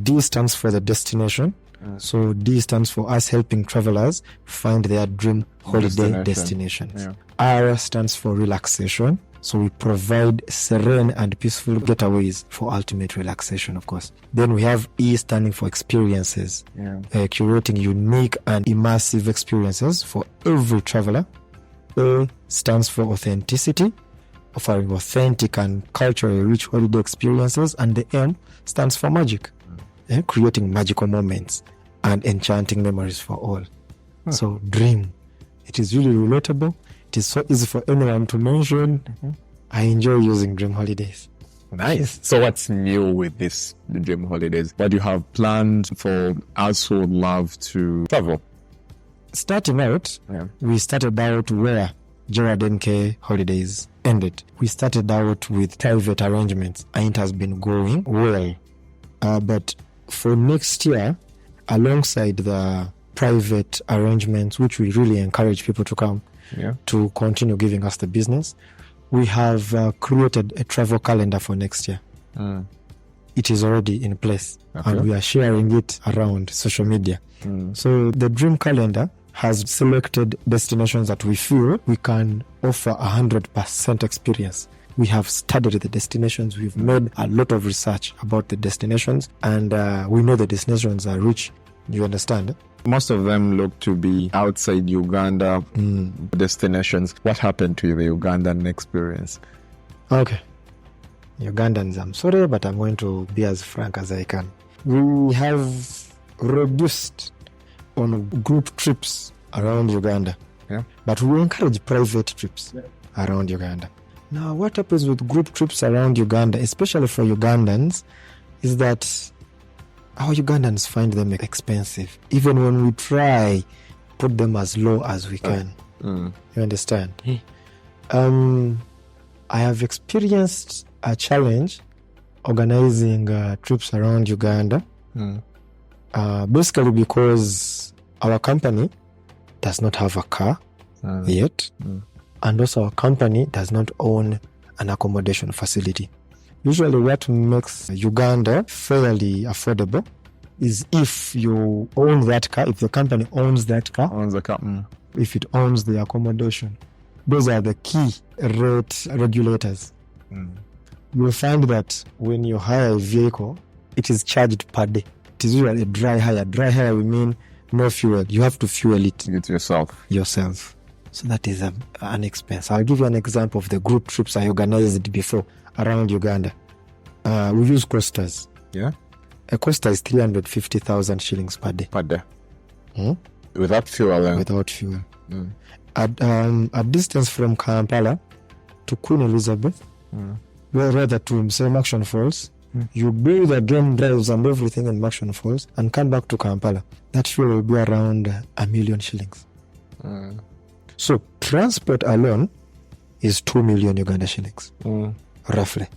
D stands for the destination. So D stands for us helping travelers find their dream holiday destinations. Yeah. R stands for relaxation. So we provide serene and peaceful getaways for ultimate relaxation, of course. Then we have E standing for experiences. Curating unique and immersive experiences for every traveler. A stands for authenticity, offering authentic and culturally rich holiday experiences. And the M stands for magic, creating magical moments and enchanting memories for all. So dream. It is really relatable. It is so easy for anyone to mention. I enjoy using Dream Holidays. Nice. So what's new with this Dream Holidays? What do you have planned for us who would love to travel? Starting out, we started out where Gerald NK Holidays ended. We started out with private arrangements, and it has been going well. But for next year, alongside the private arrangements, which we really encourage people to come to continue giving us the business, we have created a travel calendar for next year. It is already in place, and we are sharing it around social media. So the Dream Calendar has selected destinations that we feel we can offer 100% experience. We have studied the destinations. We've made a lot of research about the destinations, and we know the destinations are rich. You understand? Most of them look to be outside Uganda destinations. What happened to the Ugandan experience? Okay. Ugandans, I'm sorry, but I'm going to be as frank as I can. We have reduced on group trips around Uganda. But we encourage private trips around Uganda. Now, what happens with group trips around Uganda, especially for Ugandans, is that our Ugandans find them expensive. Even when we try, put them as low as we can. You understand? I have experienced a challenge organizing trips around Uganda. Basically because our company does not have a car yet. And also our company does not own an accommodation facility. Usually what makes Uganda fairly affordable is if you own that car, if the company owns that car, if it owns the accommodation. Those are the key rate regulators You'll find that when you hire a vehicle, it is charged per day. It is usually a dry hire. Dry hire, we mean no fuel. You have to fuel it yourself. So that is an expense. I'll give you an example of the group trips I organized before around Uganda. We use Costas. Yeah. A Costa is 350,000 shillings per day. Per day. Without fuel. Without fuel. A distance from Kampala to Queen Elizabeth, well, rather to say Action Falls, you do the game drives and everything in Action Falls and come back to Kampala. That fuel will be around 1 million shillings. So transport alone is 2 million Uganda shillings, roughly.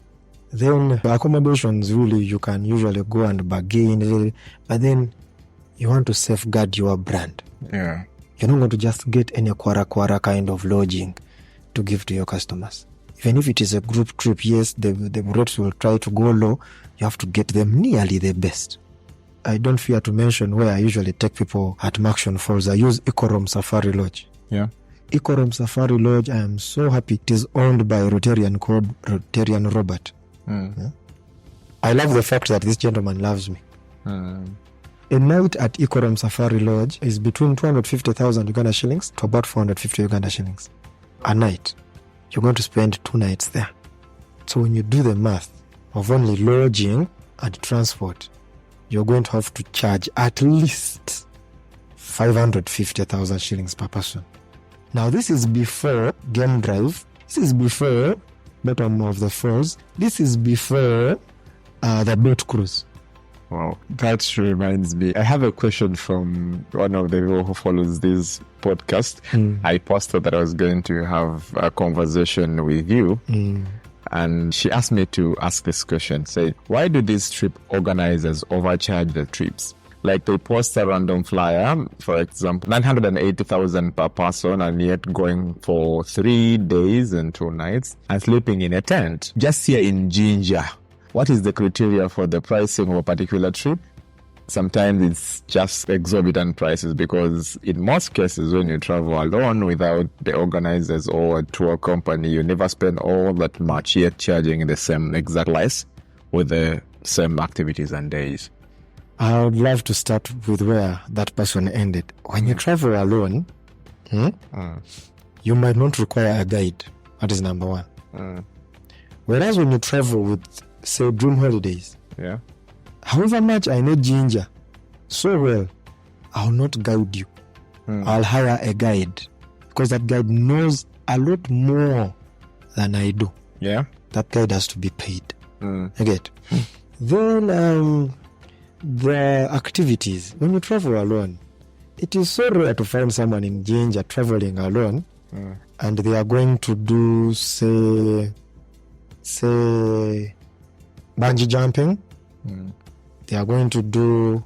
Then accommodations, really, you can usually go and bargain, but then you want to safeguard your brand. Yeah. You're not going to just get any kwara kind of lodging to give to your customers. Even if it is a group trip, yes, the rates will try to go low. You have to get them nearly the best. I don't fear to mention where I usually take people at Action Falls. I use Ikorom Safari Lodge. Yeah. Ikorom Safari Lodge, I am so happy. It is owned by a Rotarian called Rotarian Robert. Yeah? I love the fact that this gentleman loves me. A night at Ikorom Safari Lodge is between 250,000 Uganda shillings to about 450 Uganda shillings. A night. You're going to spend 2 nights there. So when you do the math of only lodging and transport, you're going to have to charge at least 550,000 shillings per person. Now this is before game drive. This is before bottom of the falls. This is before the boat cruise. Wow, that reminds me. I have a question from one of the people who follows this podcast. I posted that I was going to have a conversation with you. And she asked me to ask this question. Say, why do these trip organizers overcharge the trips? Like they post a random flyer, for example, 980,000 per person, and yet going for 3 days and 2 nights and sleeping in a tent. Just here in Ginger. What is the criteria for the pricing of a particular trip? Sometimes it's just exorbitant prices because in most cases when you travel alone without the organizers or a tour company, you never spend all that much yet charging the same exact price with the same activities and days. I would love to start with where that person ended. When you travel alone, you might not require a guide. That is number one. Whereas when you travel with, say, Dream Holidays, however much I know Ginger so well, I'll not guide you. I'll hire a guide because that guide knows a lot more than I do. Yeah. That guide has to be paid. I get. Then the activities. When you travel alone, it is so rare to find someone in Ginger traveling alone and they are going to do, say bungee jumping. They are going to do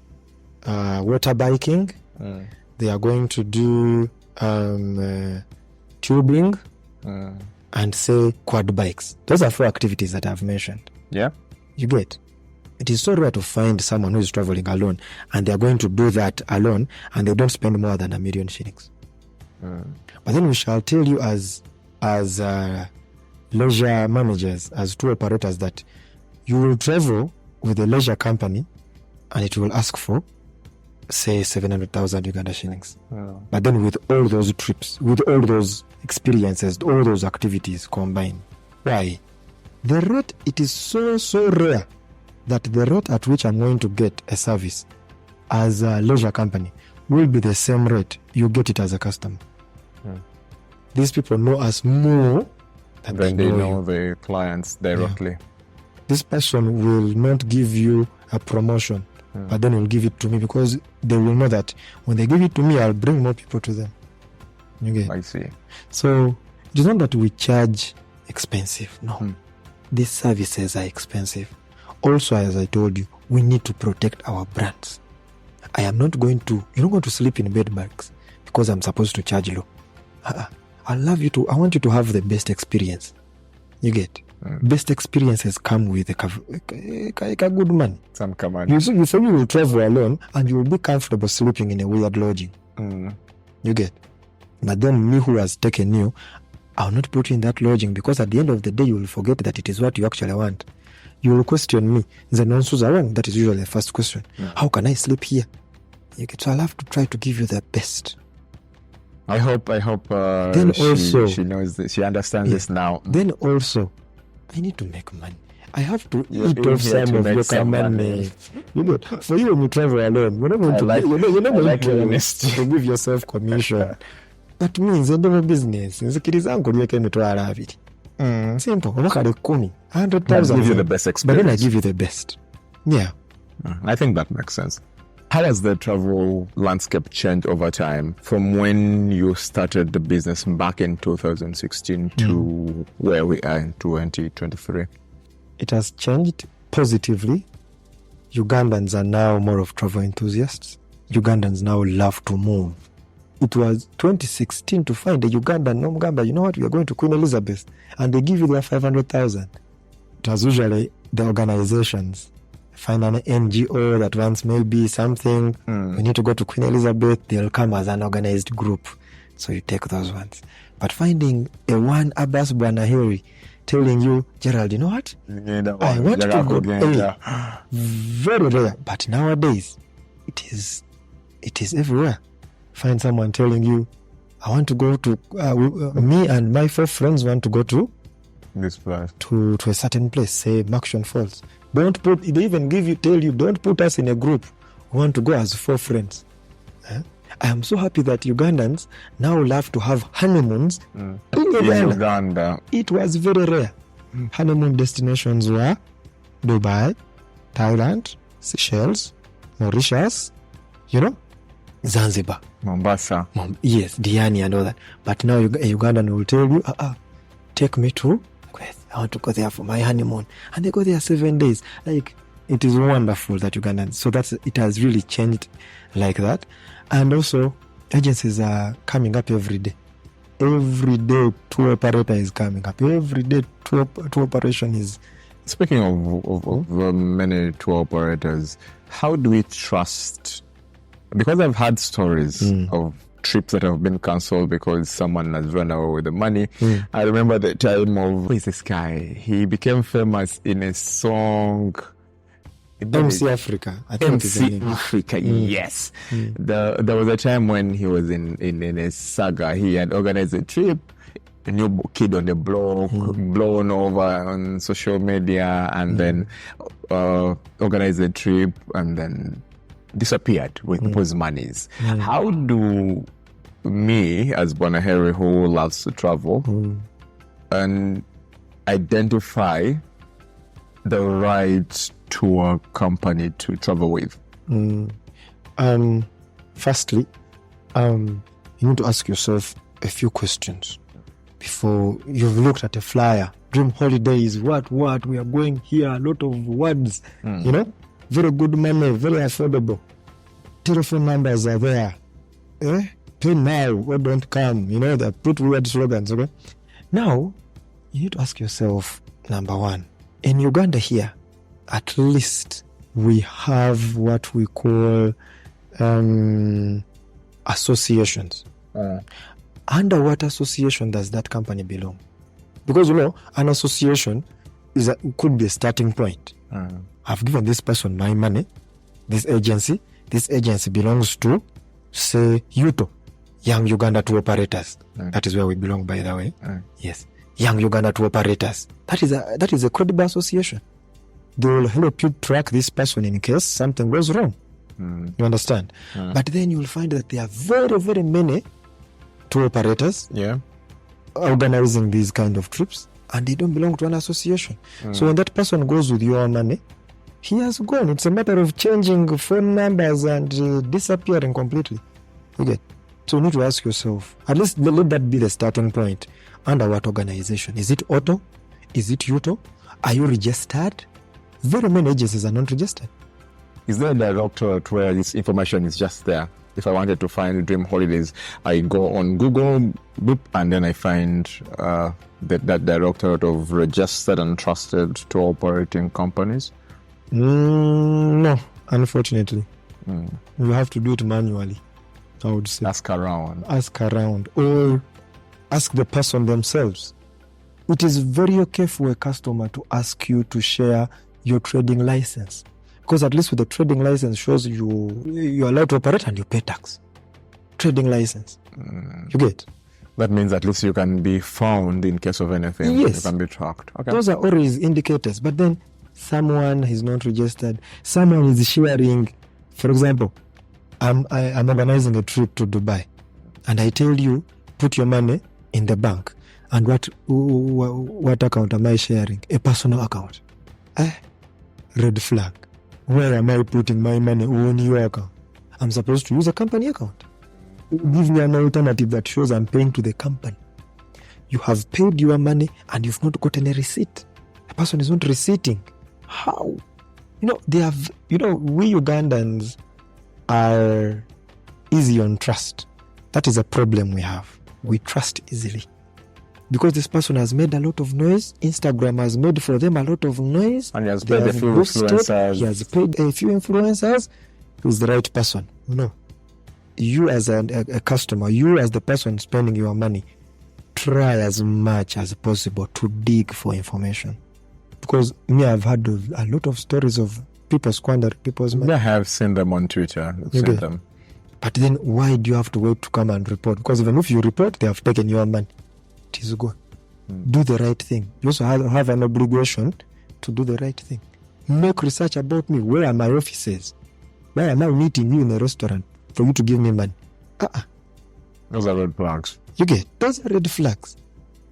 water biking. They are going to do tubing and say quad bikes. Those are 4 activities that I've mentioned. Yeah. You get? It is so rare to find someone who is traveling alone and they are going to do that alone and they don't spend more than 1 million shillings. But then we shall tell you as leisure managers, as tour operators, that you will travel with a leisure company and it will ask for, say, 700,000 Uganda shillings. But then with all those trips, with all those experiences, all those activities combined. Why? The rate, it is so rare that the rate at which I'm going to get a service as a leisure company will be the same rate you get it as a customer. These people know us more than they know the clients directly. Yeah. This person will not give you a promotion, but then will give it to me because they will know that when they give it to me, I'll bring more people to them. You get? I see. So it is not that we charge expensive. No. These services are expensive. Also, as I told you, we need to protect our brands. You're not going to sleep in bed bags because I'm supposed to charge low. I want you to have the best experience. You get? Best experiences come with a good money. Some command. You will travel alone and you will be comfortable sleeping in a weird lodging. You get? But then me who has taken you, I'll not put you in that lodging, because at the end of the day, you will forget that it is what you actually want. You will question me. That is usually the first question. How can I sleep here? So I'll have to try to give you the best. I hope Then also, she knows this. She understands this now. Then also, I need to make money. I have to eat in off here some to of make your some money. For you when you travel alone, you're not going to give yourself commission. But me, nze ndo business. Nzikiriza nkuliweke emitwalo 2. Simple. Obakale 10. 100,000. Give you the best experience. But then I give you the best. Yeah. I think that makes sense. How has the travel landscape changed over time from when you started the business back in 2016 to where we are in 2023? It has changed positively. Ugandans are now more of travel enthusiasts. Ugandans now love to move. It was 2016 to find a Ugandan, no Muganda, you know what, we are going to Queen Elizabeth, and they give you their 500,000. It was usually the organizations. Find an NGO that wants maybe something. We need to go to Queen Elizabeth, they'll come as an organized group. So you take those ones. But finding a one Abbas Bwanaheri telling you, Gerald, you know what? I want to go. Very rare. But nowadays, it is everywhere. Find someone telling you, I want to go to, me and my 4 friends want to go to this place, to a certain place, say Maction Falls. They even tell you, don't put us in a group. We want to go as 4 friends. I am so happy that Ugandans now love to have honeymoons in Uganda. It was very rare. Honeymoon destinations were Dubai, Thailand, Seychelles, Mauritius, Zanzibar, Mombasa. Yes, Diani and all that. But now a Ugandan will tell you, take me to, I want to go there for my honeymoon. And they go there 7 days. Like, it is wonderful that Ugandans, so it has really changed like that. And also, agencies are coming up every day. Every day, tour operator is coming up. Every day, tour operation is... Speaking of many tour operators, how do we trust... Because I've had stories of trips that have been cancelled because someone has run away with the money. I remember the time of... Who is this guy? He became famous in a song... MC Africa. I think MC Africa, yes. There was a time when he was in a saga. He had organized a trip, a new kid on the block, blown over on social media, and then organized a trip, and then disappeared with people's monies. How do me, as Bwanaheri, who loves to travel, and identify the right tour company to travel with? Firstly, you need to ask yourself a few questions before you've looked at a flyer. Dream holidays, what, we are going here, a lot of words, very good money, very affordable. Telephone numbers are there. Pay now, or don't come, they put weird slogans, okay? Now, you need to ask yourself, number one, in Uganda here, at least we have what we call associations. Under what association does that company belong? Because, an association could be a starting point. I've given this person my money, this agency belongs to, say, UTO, Young Uganda Tour Operators. That is where we belong, by the way. Yes. Young Uganda Tour Operators. That is a credible association. They will help you track this person in case something goes wrong. You understand? But then you will find that there are very, very many tour operators organizing these kind of trips, and they don't belong to an association. So when that person goes with your money, he has gone. It's a matter of changing phone numbers and disappearing completely. Okay. So you need to ask yourself, at least let that be the starting point. Under what organization? Is it Auto? Is it UTO? Are you registered? Very many agencies are not registered. Is there a directorate where this information is just there? If I wanted to find Dream Holidays, I go on Google, and then I find that directorate of registered and trusted tour operating companies? No, unfortunately. You have to do it manually, I would say. Ask around. Or Ask the person themselves. It is very okay for a customer to ask you to share your trading license, because at least with the trading license shows you're allowed to operate and you pay tax. Trading license. You get? That means at least you can be found in case of anything. Yes. You can be tracked. Okay. Those are always indicators. But then someone is not registered. Someone is sharing. For example, I'm organizing a trip to Dubai, and I tell you, put your money in the bank. And what account am I sharing? A personal account. Red flag. Where am I putting my money on your account? I'm supposed to use a company account. Give me an alternative that shows I'm paying to the company. You have paid your money and you've not gotten a receipt. The person is not receipting. How? We Ugandans are easy on trust. That is a problem we have. We trust easily. Because this person has made a lot of noise, Instagram has made for them a lot of noise. And he has paid a few influencers. He has paid a few influencers. Who's the right person? No. You as a customer, you as the person spending your money, try as much as possible to dig for information. Because I've had a lot of stories of people squandering people's money. I have seen them on Twitter. Them. But then why do you have to wait to come and report? Because even if you report, they have taken your money. It is good. Do the right thing. You also have an obligation to do the right thing. Make research about me. Where are my offices? Why am I meeting you in a restaurant for you to give me money? Those are red flags. You get? Those are red flags.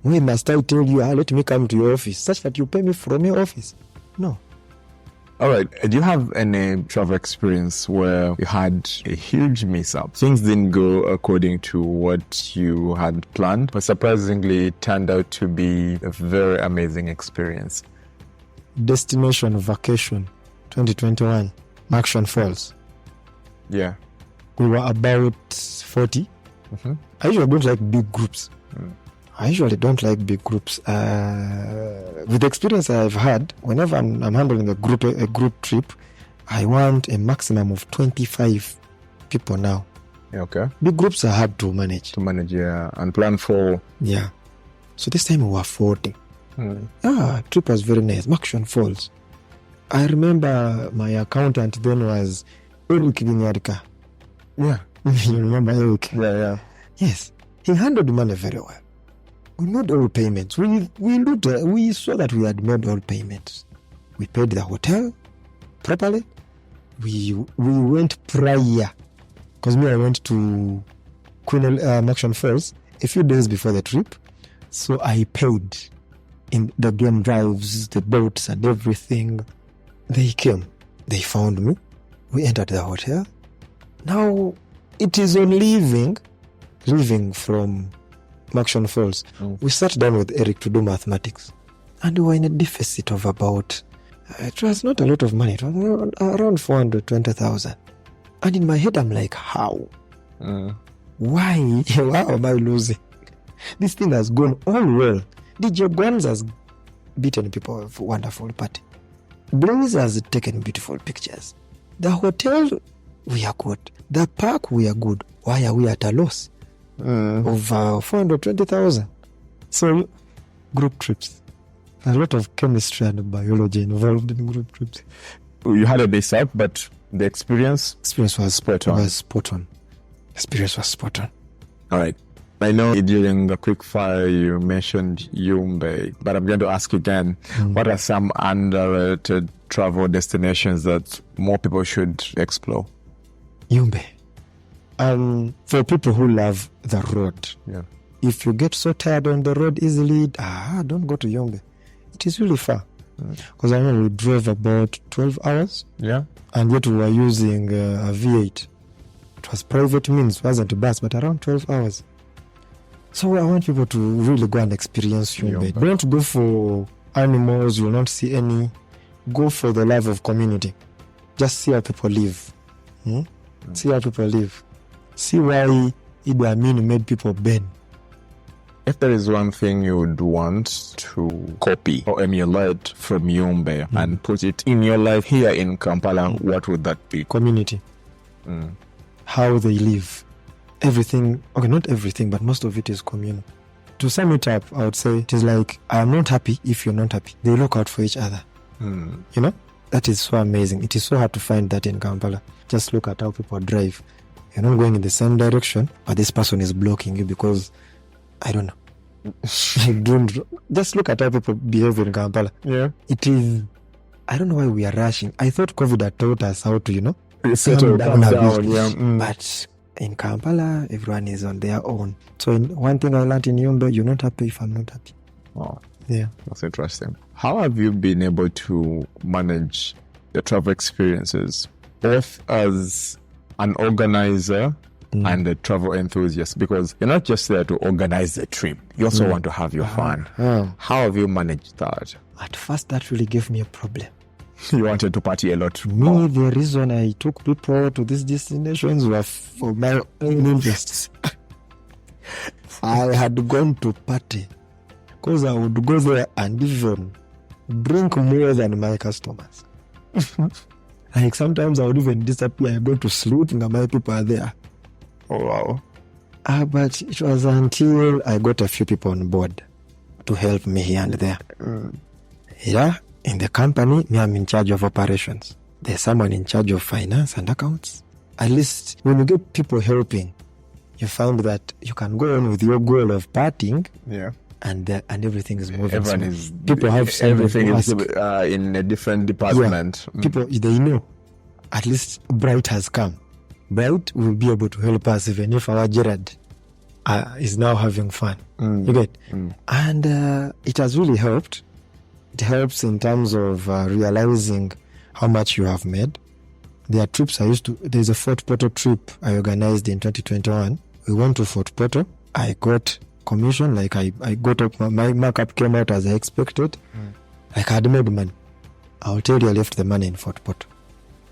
When must I tell you, let me come to your office, such that you pay me from your office? No. All right. Do you have any travel experience where you had a huge mishap? Things didn't go according to what you had planned, but surprisingly, it turned out to be a very amazing experience. Destination vacation 2021, Action Falls. Yeah. We were about 40. Mm-hmm. I usually don't like big groups. With the experience I've had, whenever I'm handling a group trip, I want a maximum of 25 people now. Okay. Big groups are hard to manage. Yeah. And plan for. Yeah. So this time we were 40. Trip was very nice. Action Falls. I remember my accountant then was Eric Ginyarika. Yeah. You remember Eric? Yeah. Yes. He handled money very well. We made all payments. We saw that we had made all payments. We paid the hotel properly. We went prior, because I went to Action Falls a few days before the trip. So I paid in the game drives, the boats and everything. They came. They found me. We entered the hotel. Now it is on leaving from Action Falls. We sat down with Eric to do mathematics, and we were in a deficit of about, it was not a lot of money, it was around 420,000. And in my head I'm like, how? Why am I losing? This thing has gone all well. DJ Gwams has beaten people with a wonderful party. Blaze has taken beautiful pictures. The hotel, we are good. The park, we are good. Why are we at a loss of 420,000? So, group trips. A lot of chemistry and biology involved in group trips. You had a base up, but the experience was spot on. Experience was spot on. All right. I know during the quick fire you mentioned Yumbe, but I'm going to ask again, what are some underrated travel destinations that more people should explore? Yumbe. For people who love the road, if you get so tired on the road easily, don't go to Yumbe. It is really far. Because I know we drove about 12 hours. Yeah. And yet we were using a V8. It was private means, it wasn't a bus, but around 12 hours. So I want people to really go and experience Yumbe. Don't go for animals, you will not see any. Go for the love of community. Just see how people live. See how people live. See why Idi Amin made people bend. If there is one thing you would want to copy or emulate from Yumbe and put it in your life here in Kampala, what would that be? Community. How they live. Everything, okay, not everything, but most of it is communal. to sum it up, I would say it is like, I am not happy if you're not happy. They look out for each other. You know, that is so amazing. It is so hard to find that in Kampala. Just look at how people drive. You're not going in the same direction, but this person is blocking you because, I don't know. Just look at how people behave in Kampala. Yeah. It is, I don't know why we are rushing. I thought COVID had taught us how to, Settle down. a bit. Yeah. But in Kampala, everyone is on their own. So one thing I learned in Yumbo, you're not happy if I'm not happy. Oh, Yeah. that's interesting. How have you been able to manage the travel experiences, both as an organizer and a travel enthusiast? Because you're not just there to organize the trip, you also want to have your fun. How have you managed that? At first, that really gave me a problem. You wanted to party a lot. Me, the reason I took people to these destinations were for my own interests. I had gone to party because I would go there and even drink more than my customers. Like sometimes I would even disappear. I go to sleep and my people are there. Oh, wow. But it was until I got a few people on board to help me here and there. Yeah, in the company, me, I'm in charge of operations. There's someone in charge of finance and accounts. At least when you get people helping, you find that you can go on with your goal of partying. Yeah. And everything is moving. Everyone smooth. is People have everything is ask. in a different department. People, they know. At least Bright has come. Bright will be able to help us even if our Gerald is now having fun. You get? And it has really helped. It helps in terms of realizing how much you have made. There are trips there's a Fort Portal trip I organized in 2021. We went to Fort Portal. I got commission, like I got up, my markup came out as I expected. Like I had made money. I'll tell you, I left the money in Fort Portal.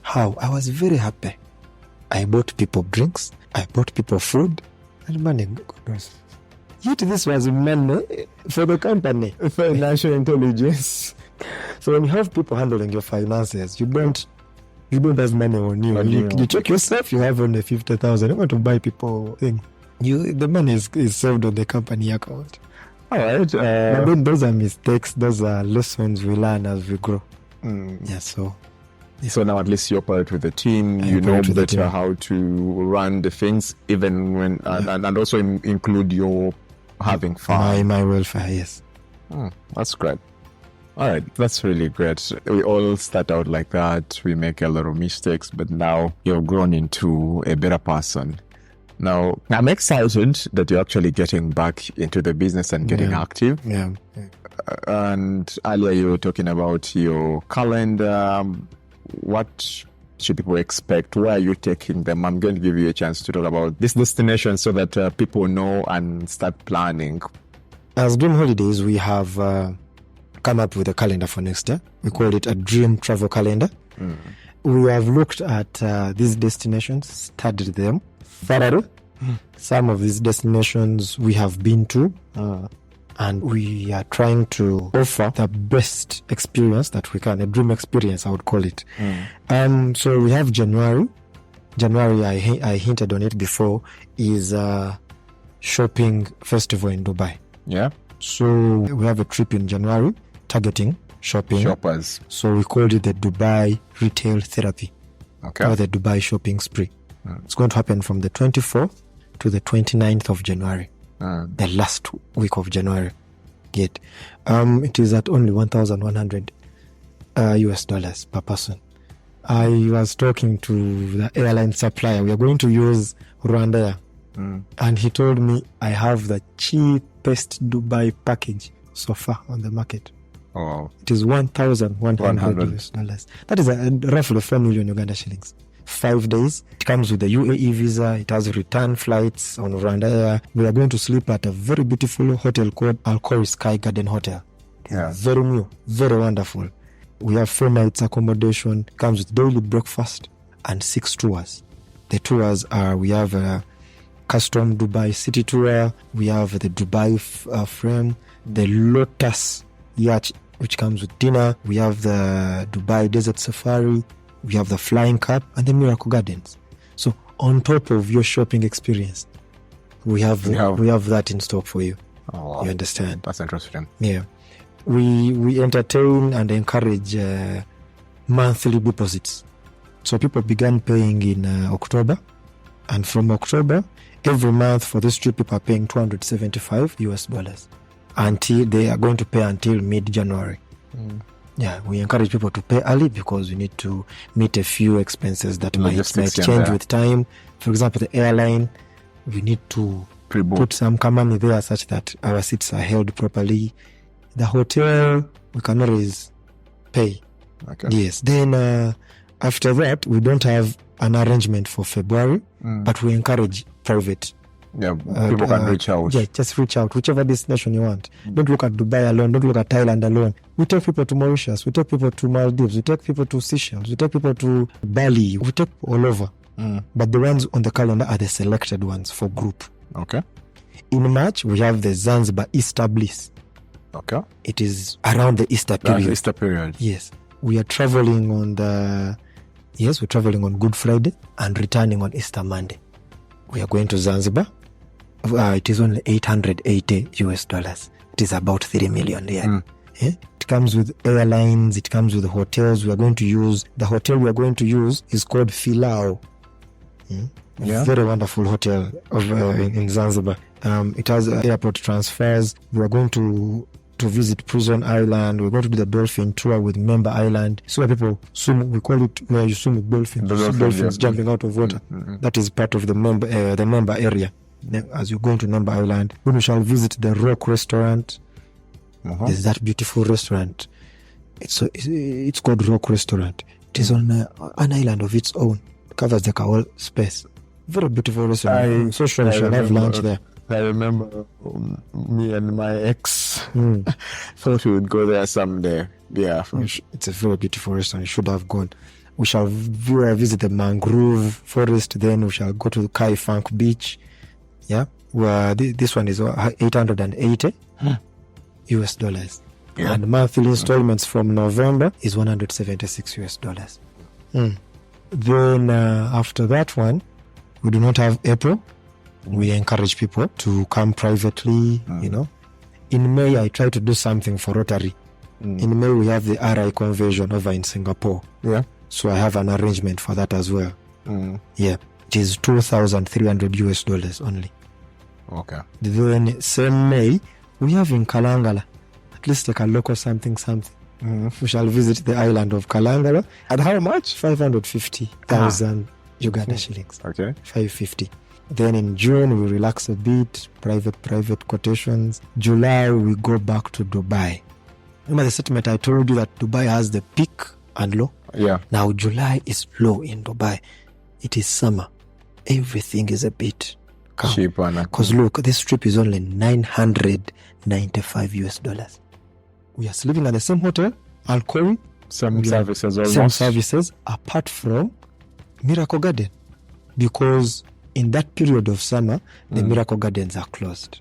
How? I was very happy. I bought people drinks, I bought people food, and money goodness. Yet this was money for the company. Financial intelligence. So when you have people handling your finances, you don't have money on you. You check yourself, you have only 50,000. You want to buy people thing. The money is saved on the company account. All right. But then those are mistakes. Those are lessons we learn as we grow. Yeah. So now at least you operate with the team. You know better how to run the things, even when and also include your having fun. My welfare. Yes. That's great. All right, that's really great. We all start out like that. We make a lot of mistakes, but now you've grown into a better person. Now, I'm excited that you're actually getting back into the business and getting active. Yeah. And earlier you were talking about your calendar. What should people expect? Where are you taking them? I'm going to give you a chance to talk about this destination so that people know and start planning. As Dream Holidays, we have come up with a calendar for next year. We call it a Dream Travel Calendar. We have looked at these destinations, studied them thoroughly. Some of these destinations we have been to, and we are trying to offer the best experience that we can, a dream experience, I would call it. So we have January. January, I hinted on it before, is a shopping festival in Dubai. Yeah. So we have a trip in January targeting shopping. Shoppers. So we called it the Dubai Retail Therapy. Okay. Or the Dubai Shopping Spree. It's going to happen from the 24th to the 29th of January. The last week of January. It is at only $1,100 US per person. I was talking to the airline supplier. We are going to use Rwanda. And he told me I have the cheapest Dubai package so far on the market. Oh. It is $1,100 US. That is roughly 4 million Uganda shillings. 5 days. It comes with a UAE visa. It has return flights on Rwanda. We are going to sleep at a very beautiful hotel called Alcori Sky Garden Hotel. Yeah. Very new, very wonderful. We have 4 nights accommodation. It comes with daily breakfast and 6 tours. The tours are, we have a custom Dubai city tour. We have the Dubai frame, the Lotus yacht, which comes with dinner. We have the Dubai desert safari. We have the Flying Cup and the Miracle Gardens. So on top of your shopping experience, we have that in stock for you. Oh, You understand? that's interesting. Yeah. We entertain and encourage monthly deposits. So people began paying in October, and from October, every month for this trip, people are paying $275 until they are going to pay until mid-January. Yeah, we encourage people to pay early because we need to meet a few expenses that might change with time. For example, the airline, we need to put some money there such that our seats are held properly. The hotel, we can always pay. Okay. Yes. Then after that, we don't have an arrangement for February, but we encourage private. Yeah, people can reach out. Yeah, just reach out, whichever destination you want. Don't look at Dubai alone. Don't look at Thailand alone. We take people to Mauritius. We take people to Maldives. We take people to Seychelles. We take people to Bali. We take all over. But the ones on the calendar are the selected ones for group. Okay. In March, we have the Zanzibar Easter Bliss. Okay. It is around the Easter period. Easter period. Yes. We are traveling on we're traveling on Good Friday and returning on Easter Monday. We are going to Zanzibar. It is only $880. It is about 3 million. Yeah. It comes with airlines. It comes with hotels. The hotel we are going to use is called Filao. A very wonderful hotel in Zanzibar. It has airport transfers. We are going to visit Prison Island. We're going to do the dolphin tour with Member Island. So where people swim, we call it where you swim with dolphins. Dolphins jumping out of water. That is part of the Member area. As you go into Member Island, when we shall visit the Rock Restaurant. There's that beautiful restaurant. It's called Rock Restaurant. It is on an island of its own. It covers the whole space. Very beautiful restaurant. So sure we shall have lunch there. I remember me and my ex thought we would go there someday. Yeah. It's a very beautiful restaurant. You should have gone. We shall visit the mangrove forest. Then we shall go to Kai Funk Beach. Yeah. Where this one is $880 US. Yeah. And monthly installments from November is $176 US. Then after that one, we do not have April. We encourage people to come privately, In May, I try to do something for Rotary. In May, we have the RI convention over in Singapore. Yeah. So I have an arrangement for that as well. Yeah. It is $2,300 US only. Okay. Then same May, we have in Kalangala, at least like a local something. We shall visit the island of Kalangala. At how much? 550,000 Uganda shillings. Okay. 550. Then in June, we relax a bit, private quotations. July, we go back to Dubai. Remember the statement I told you that Dubai has the peak and low? Yeah. Now, July is low in Dubai. It is summer. Everything is a bit cheaper. Because look, this trip is only $995 US. We are sleeping at the same hotel, Alcori. Same services almost. Same services, apart from Miracle Garden. Because in that period of summer, the Miracle Gardens are closed.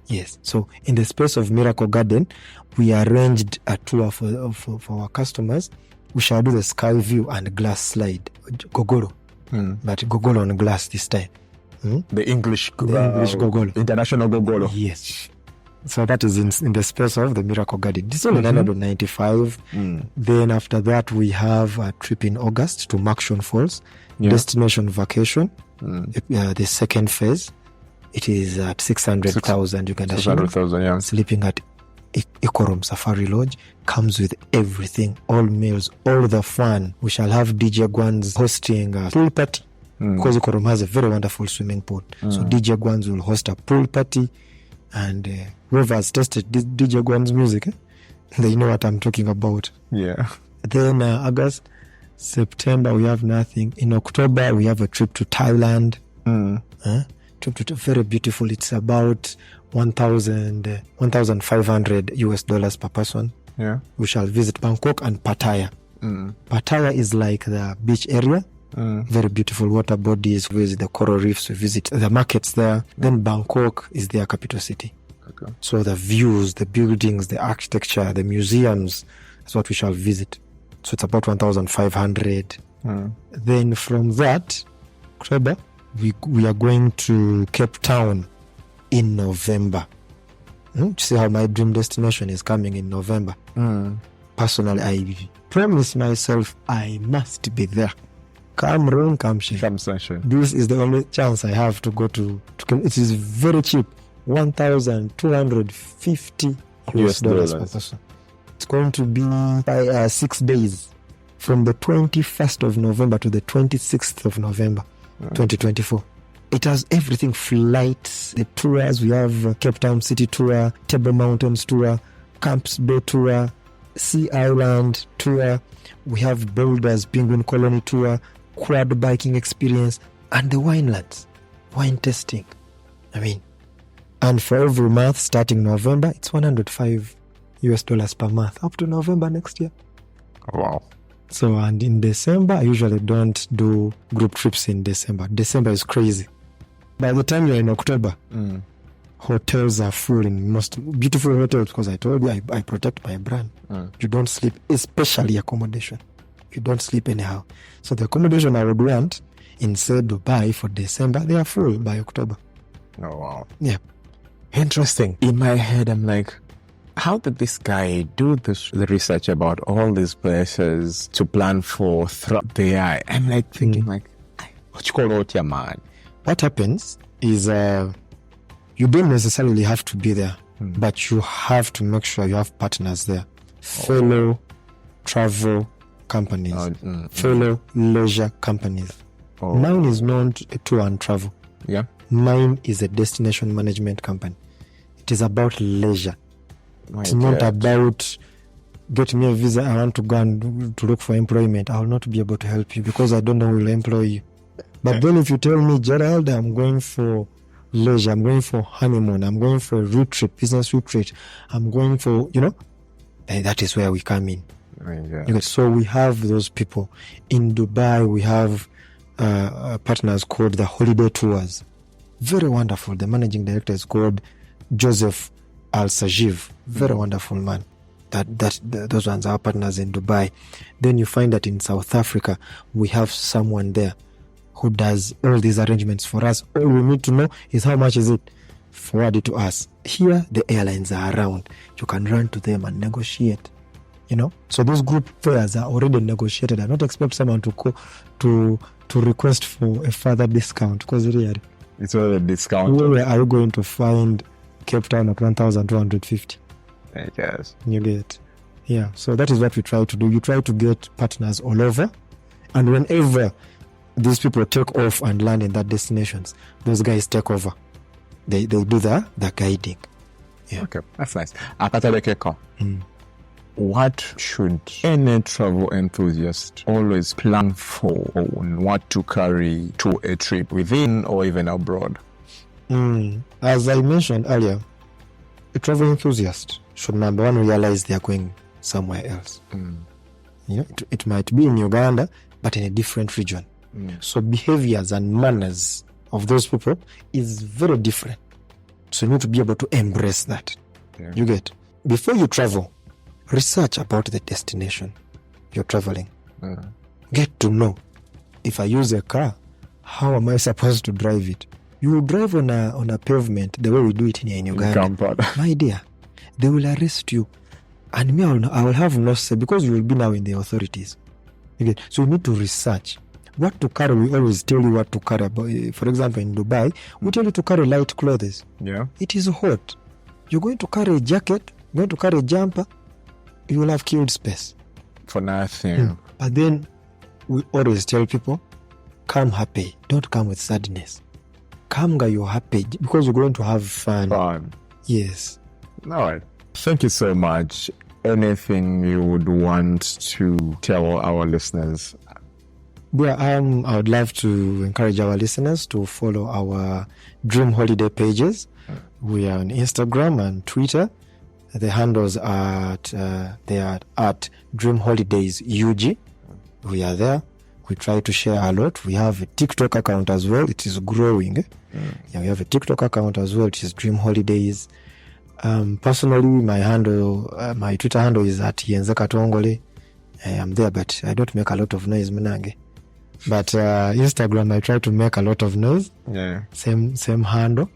Yes. So in the space of Miracle Garden, we arranged a tour for our customers. We shall do the sky view and glass slide. Gogoro. But Gogoro on glass this time. The English Gogoro. International Gogoro. Yes. So that is in the space of the Miracle Garden. This is only $995. Then after that, we have a trip in August to Makshon Falls. Destination vacation. The second phase. It is at 600,000 Uganda shillings. 600,000, yeah. Sleeping at Ikorom Safari Lodge. Comes with everything, all meals, all the fun. We shall have DJ Gwanz hosting a pool party. Because Ikorom has a very wonderful swimming pool. So DJ Gwanz will host a pool party. And whoever has tested DJ Gwan's music, they know what I'm talking about. Yeah. Then August, September, we have nothing. In October, we have a trip to Thailand. Trip to very beautiful. It's about $1,500 US per person. Yeah. We shall visit Bangkok and Pattaya. Pattaya is like the beach area. Very beautiful water bodies. We visit the coral reefs. We visit the markets there. Then Bangkok is their capital city. Okay. So the views, the buildings, the architecture, the museums, that's what we shall visit. So it's about 1,500. Then from that, October, we are going to Cape Town in November. To see how my dream destination is coming in November. Personally, I promise myself I must be there. Come rain, come shine. Come sunshine. This is the only chance I have to go to it is very cheap. $1,250 US dollars per person. It's going to be 6 days from the 21st of November to the 26th of November, 2024. It has everything: flights, the tours. We have Cape Town City tour, Table Mountains tour, Camps Bay tour, Sea Island tour. We have Boulders Penguin Colony tour, quad biking experience, and the winelands, wine tasting. And for every month starting November, it's $105 US per month up to November next year. Wow. So, and in December, I usually don't do group trips in December. December is crazy. By the time you're in October, hotels are full in most beautiful hotels, because I told you I protect my brand. You don't sleep, especially accommodation. You don't sleep anyhow. So the accommodation I would rent in, say, Dubai for December, they are full by October. Oh, wow. Yeah. Interesting. In my head, I'm like, how did this guy do the research about all these places to plan for there? I'm like thinking, like, what you call out your man? What happens is you don't necessarily have to be there, but you have to make sure you have partners there. Fellow travel companies, fellow leisure companies. Mine is not a tour and travel. Yeah. Mine is a destination management company. It is about leisure. It's not about get me a visa. I want to go and to look for employment. I will not be able to help you because I don't know who will employ you. But then if you tell me, Gerald, I'm going for leisure, I'm going for honeymoon, I'm going for a retreat, business retreat, I'm going for, that is where we come in. So we have those people. In Dubai, we have partners called the Holiday Tours. Very wonderful. The managing director is called Joseph Al-Sajiv. Very wonderful man. Those ones are partners in Dubai. Then you find that in South Africa, we have someone there who does all these arrangements for us. All we need to know is how much is it. Forward it to us. Here, the airlines are around. You can run to them and negotiate. So those group fares are already negotiated. I don't expect someone to go to request for a further discount, because really, it's all a discount. Where are you going to find Cape Town at 1,250? I guess. You get. Yeah. So that is what we try to do. You try to get partners all over, and whenever these people take off and land in that destinations, those guys take over. They do the guiding. Yeah. Okay, that's nice. What should any travel enthusiast always plan for, on what to carry to a trip within or even abroad? As I mentioned earlier, a travel enthusiast should, number one, realize they are going somewhere else. It might be in Uganda, but in a different region. So behaviors and manners of those people is very different. So you need to be able to embrace that. Yeah. You get. Before you travel, research about the destination you're traveling. Get to know, if I use a car, how am I supposed to drive it? You will drive on a pavement the way we do it here in Uganda. My dear, they will arrest you. And me, I will have no say, because you will be now in the authorities. Okay? So you need to research. What to carry, we always tell you what to carry. For example, in Dubai, we tell you to carry light clothes. Yeah. It is hot. You're going to carry a jacket, going to carry a jumper, you will have killed space. For nothing. But then we always tell people, come happy. Don't come with sadness. Come guy, you're happy because you're going to have fun. Yes. All right. Thank you so much. Anything you would want to tell our listeners? Yeah, I would love to encourage our listeners to follow our Dream Holiday pages. We are on Instagram and Twitter. The handles are at Dream Holidays UG. We are there. We try to share a lot. We have a TikTok account as well. It is growing. Yeah, we have a TikTok account as well. It is Dream Holidays. Personally, my Twitter handle is at Gerald Katongole. I am there, but I don't make a lot of noise, Manange. But Instagram, I try to make a lot of noise. Yeah. Same handle.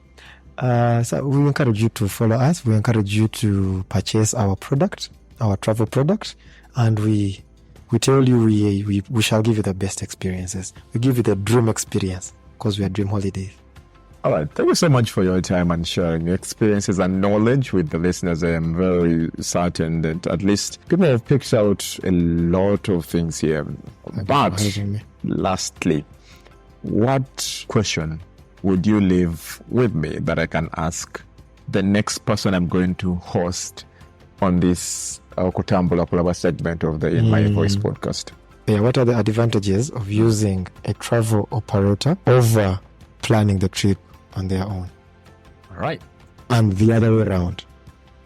So we encourage you to follow us. We encourage you to purchase our product, our travel product, and we tell you we shall give you the best experiences. We give you the dream experience because we are Dream Holidays. All right. Thank you so much for your time and sharing your experiences and knowledge with the listeners. I am very certain that at least people have picked out a lot of things here. But lastly, what question would you leave with me that I can ask the next person I'm going to host on this Okutambula Kulaba segment of the In My Voice podcast? Yeah, what are the advantages of using a travel operator over planning the trip on their own? All right. And the other way around.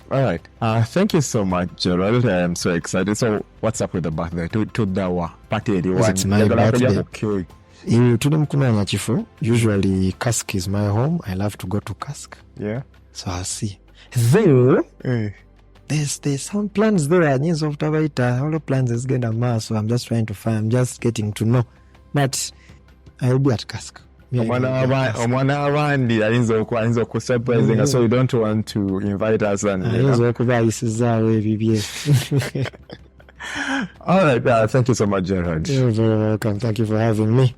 All right. Thank you so much, Gerald. I am so excited. So, what's up with the birthday? To the party? It's my birthday. Okay. Usually Cask is my home. I love to go to Cask. Yeah. So I'll see. Though, there's some plans there. All the plans is getting a mass. So I'm just trying to find. I'm just getting to know. But I'll be at Cask. So you don't want to invite us and all right, thank you so much, Gerald. You're very welcome. Thank you for having me.